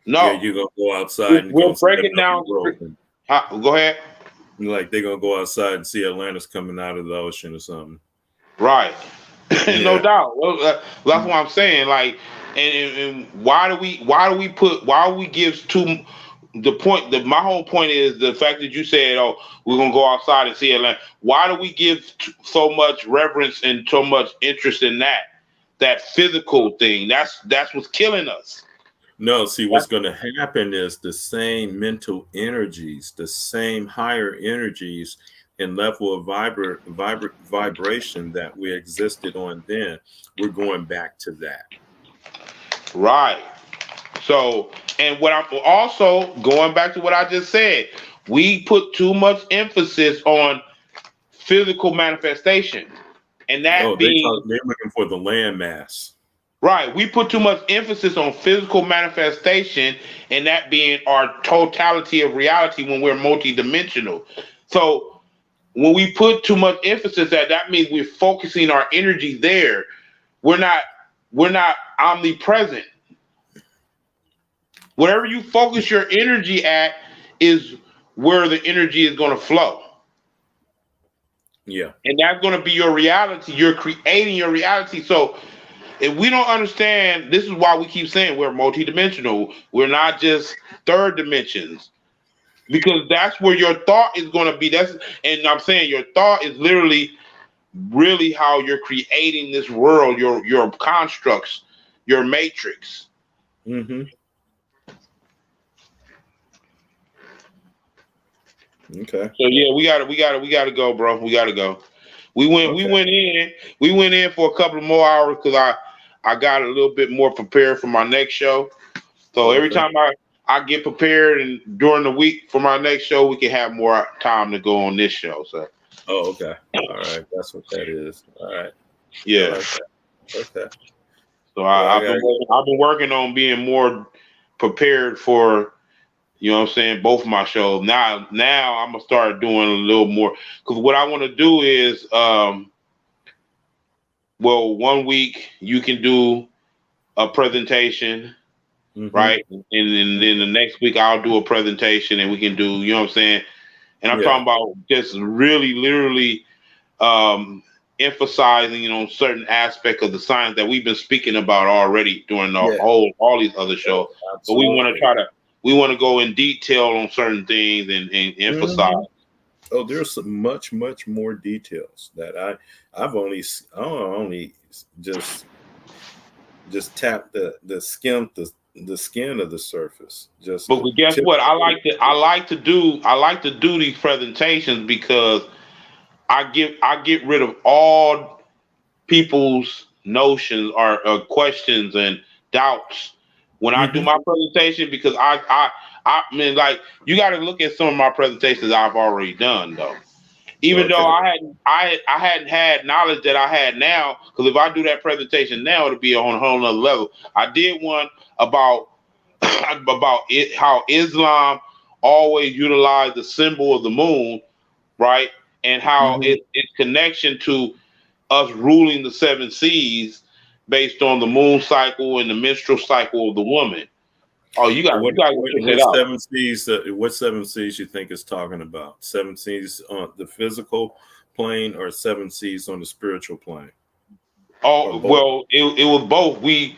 Yeah, No, you're gonna go outside and we're go step breaking out down. the road. And, Go ahead. like they're gonna go outside and see Atlantis coming out of the ocean or something. Right. No Yeah. doubt. Well, that's what I'm saying. Like, and why do we give too the point? My whole point is the fact that you said, "Oh, we're gonna go outside and see Atlanta." Why do we give so much reverence and so much interest in that physical thing? That's what's killing us. No, see, what's going to happen is the same mental energies, the same higher energies and level of vibration that we existed on then. We're going back to that. Right. So, and what I'm also going back to what I just said, we put too much emphasis on physical manifestation, and Oh, that being they're looking for the landmass. right. We put too much emphasis on physical manifestation, and that being our totality of reality when we're multidimensional. So, when we put too much emphasis that means we're focusing our energy there. We're not we're not omnipresent. Whatever you focus your energy at is where the energy is going to flow. Yeah. And that's going to be your reality. You're creating your reality. So if we don't understand, this is why we keep saying we're multidimensional. We're not just third dimensions. Because that's where your thought is going to be. And I'm saying your thought is literally really how you're creating this world, your constructs, your matrix. Mm-hmm. Okay. So yeah, we gotta go, bro. We gotta go. We went we Okay. went in we went in for a couple of more hours because I got a little bit more prepared for my next show. So every Okay. time I get prepared and during the week for my next show, we can have more time to go on this show. So Oh, okay. All right. That's what that is. All right. I yeah. like that. Okay. So Well, I gotta I've been working on being more prepared for what I'm saying, both of my shows. Now I'm gonna start doing a little more because what I want to do is well, one week you can do a presentation, Mm-hmm. right? And then the next week I'll do a presentation and we can do, you know what I'm saying? And I'm Yeah. talking about just really literally emphasizing on certain aspect of the science that we've been speaking about already during Yeah. all these other shows. But Absolutely. we want to go in detail on certain things and emphasize. Mm-hmm. Oh, there's some much more details that I've only just tapped the skin of the surface. Just But the guess tip. what? I like to do these presentations because I get rid of all people's notions or questions and doubts when I do Mm-hmm. my presentation because I mean, like, you got to look at some of my presentations I've already done, though. Even Okay. though I hadn't had knowledge that I had now, because if I do that presentation now, it'll be on a whole nother level. I did one about how Islam always utilized the symbol of the moon, right, and how Mm-hmm. its connection to us ruling the seven seas based on the moon cycle and the menstrual cycle of the woman. Oh, you got to check that What out. seven seas? What seven seas you think is talking about? Seven seas on the physical plane, or seven seas on the spiritual plane, or Oh both? well, it was both. We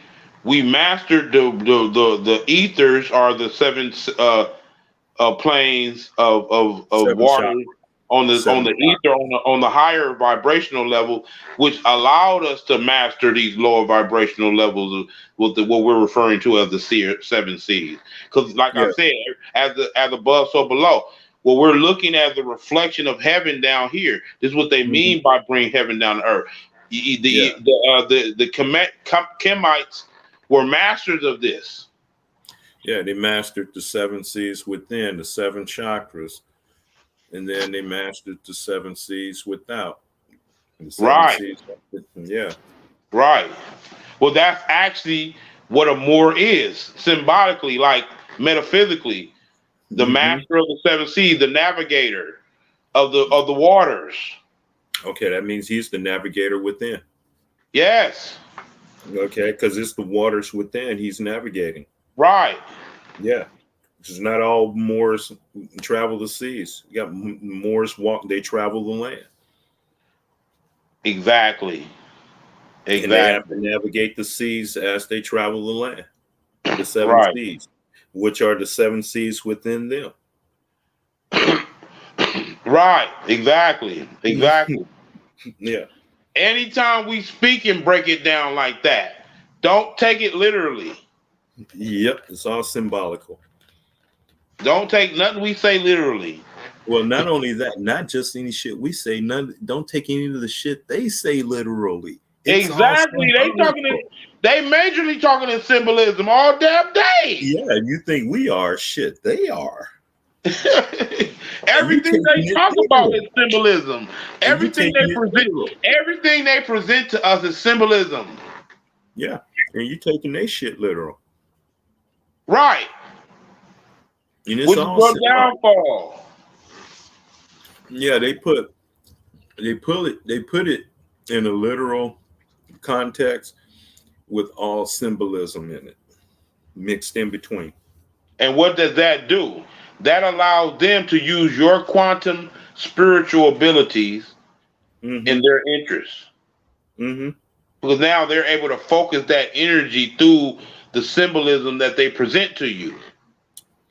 mastered the ethers, are the seven planes of Seven water chakras. on Seven the chakras. ether on the higher vibrational level, which allowed us to master these lower vibrational levels of what we're referring to as the seven seas. Because, like I Yeah. said, as above, so below. Well, we're looking at the reflection of heaven down here. This is what they Mm-hmm. mean by bringing heaven down to earth. Yeah. The Kemites were masters of this. Yeah. They mastered the seven seas within the seven chakras, and then they mastered the seven seas without. And the seven Right, seas. Yeah. right. Well, that's actually what a Moor is, symbolically, like metaphysically. The Mm-hmm. master of the seven seas, the navigator of the waters. Okay, that means he's the navigator within. Yes, Okay, because it's the waters within he's navigating. right, Yeah. It's not all Moors travel the seas. You got Moors walk, they travel the land. exactly, And they have to exactly, navigate the seas as they travel the land. The seven right, seas, which are the seven seas within them. right, exactly, exactly. Yeah. Anytime we speak and break it down like that, don't take it literally. Yep. It's all symbolical. Don't take nothing we say literally. Well, not only that, not just any shit we say, none don't take any of the shit they say literally. It's all Exactly. symbolical. They majorly talking in symbolism all damn day. Yeah, you think we are shit. They are. And you Everything taking they it talk about literal. is symbolism. And you taking it literal. Everything they present to us is symbolism. Yeah. And you taking their shit literal. Right. And it's Which is all your symbolic. downfall. Yeah, they put it in a literal context with all symbolism in it, mixed in between. And what does that do? That allows them to use your quantum spiritual abilities in Mm-hmm. their interests. Mm-hmm. Because now they're able to focus that energy through the symbolism that they present to you.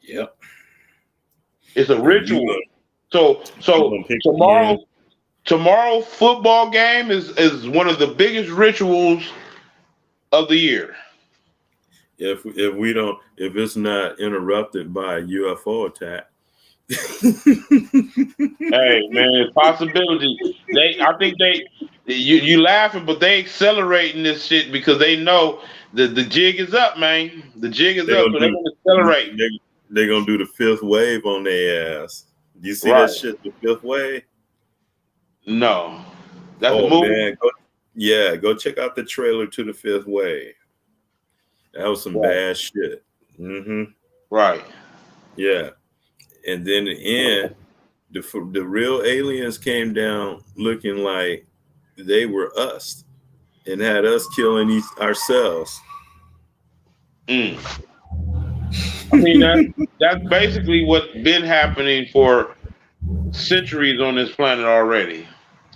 Yep. It's a And you ritual. So you so gonna pick yeah. tomorrow's football game is one of the biggest rituals of the year. If it's not interrupted by a UFO attack. Hey man, possibility. I think you laughing, but they accelerating this shit because they know the jig is up, man. The jig is They're up, gonna so they're do gonna accelerate. they're gonna do the fifth wave on their ass. Do you see that Right. shit, the fifth wave? No. That's a Oh movie? man, go check out the trailer to the fifth wave. That was some Right. bad shit. Mm-hmm. Right. Yeah. And then the end, the real aliens came down looking like they were us and had us killing ourselves. Mm. I mean that's basically what's been happening for centuries on this planet already.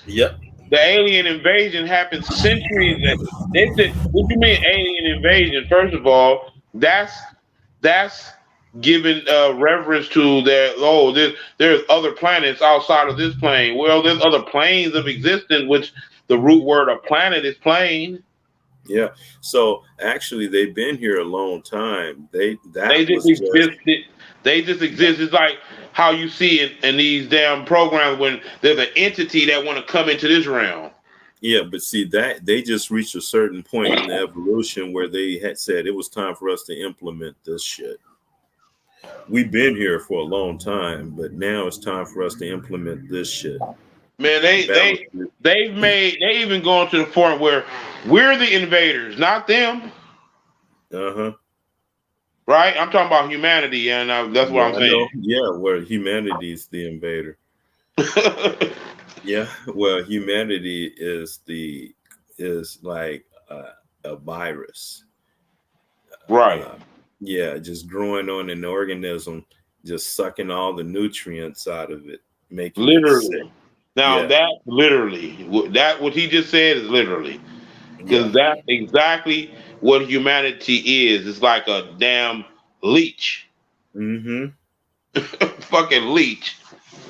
Yep. The alien invasion happened centuries. They said, "What you mean alien invasion?" First of all, that's giving reverence to that. Oh, there's other planets outside of this plane. Well, there's other planes of existence, which the root word of planet is plane. Yeah. So actually, they've been here a long time. They That just was just existed. They just exist. It's like how you see in these damn programs when there's an entity that want to come into this realm. yeah. But see that they just reached a certain point in the evolution where they had said it was time for us to implement this shit. We've been here for a long time, but now it's time for us to implement this shit. Man, Balance it. they even gone to the point where we're the invaders, not them. Uh-huh. Right? I'm talking about humanity, and that's what Yeah, I'm I saying. know. Yeah, where humanity's the invader. Yeah, well, humanity is like a virus. Right. Uh, yeah, just growing on an organism, just sucking all the nutrients out of it, making it sick. Literally. Now Yeah, that literally, that what he just said is literally, yeah. because that's exactly what humanity is. It's like a damn leech, Mm-hmm. fucking leech.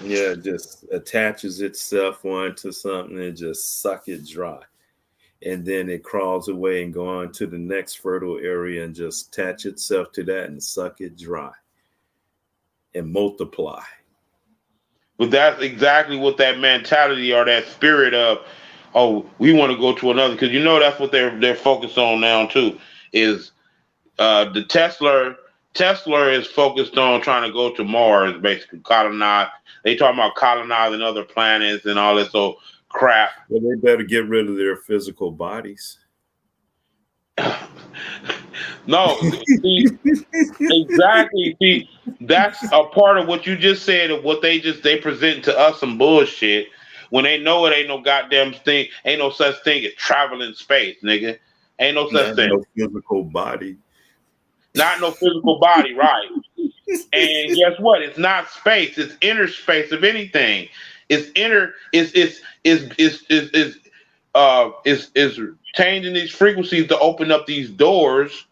Yeah, it just attaches itself onto something and just suck it dry. And then it crawls away and go on to the next fertile area and just attach itself to that and suck it dry and multiply. But that's exactly what that mentality or that spirit of, oh, we want to go to another, because you know that's what they're focused on now too. Is the Tesla is focused on trying to go to Mars, basically colonize. They talking about colonizing other planets and all this old crap. Well, they better get rid of their physical bodies. No, see, exactly. See, that's a part of what you just said of what they present to us some bullshit when they know it ain't no goddamn thing, ain't no such thing as traveling space, nigga. Ain't no such Not thing. no physical body. Not no physical body, right? And guess what? It's not space. It's inner space. If anything, it's inner. Is changing these frequencies to open up these doors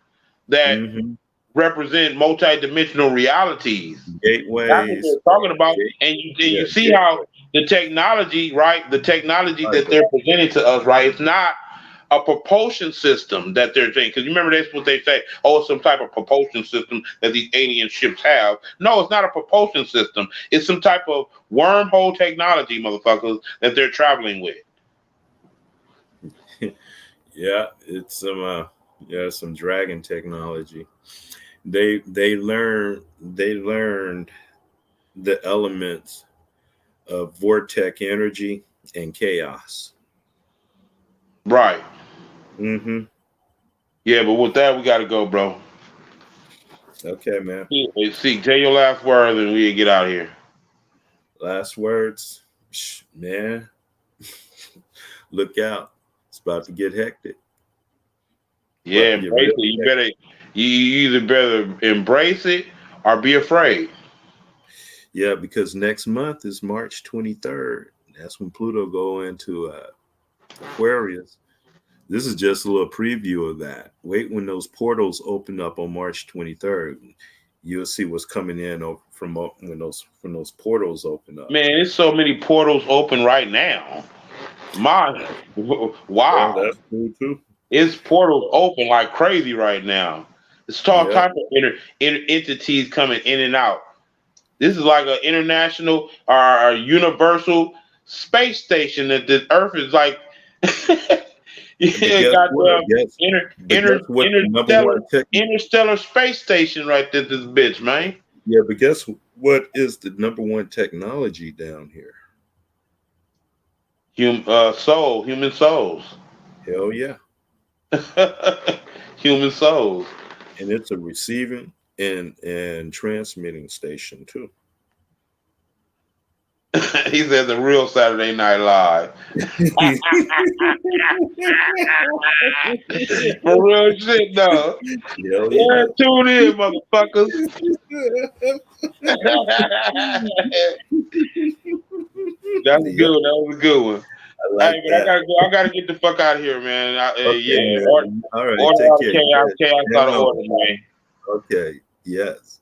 that Mm-hmm. represent multidimensional realities. That's what Gateways. they're talking about. Gate, And yeah, you see how gateway. the technology, right? The technology Right, that they're presenting to us, right? It's not a propulsion system that they're saying. Because you remember that's what they say. Oh, it's some type of propulsion system that these alien ships have. No, it's not a propulsion system. It's some type of wormhole technology, motherfuckers, that they're traveling with. yeah, it's some dragon technology. They learned the elements of vortex energy and chaos. Right. Mm-hmm. Yeah, but with that, we got to go, bro. Okay, man. Yeah, see, tell your last word and we get out of here. Last words, man. Look out! It's about to get hectic. About Yeah, to get embrace real it. You hectic. better, you either better embrace it or be afraid. Yeah, because next month is March 23rd. That's when Pluto go into Aquarius. This is just a little preview of that. Wait when those portals open up on March 23rd. You'll see what's coming in when those portals open up. Man, there's so many portals open right now. My, Yeah, wow, that's cool too. it's portals open like crazy right now. It's all Yep. type of entities coming in and out. This is like an international or a universal space station that the Earth is like. But Yeah, guess what? goddamn Guess, but guess what? The number one tech. interstellar space station right there, this bitch, man. Yeah, but guess what is the number one technology down here? Human souls. Hell yeah. Human souls. And it's a receiving and transmitting station too. He said the real Saturday Night Live. For real shit, though. Hell Yeah, yeah. tune in, motherfuckers. That's Yep, good. That was a good one. I Hey, like but I that. gotta go. I gotta get the fuck out of here, man. Okay, Yeah, man. All right, order take out of care. chaos, Yeah, chaos out hang of on. order, man. Okay, yes.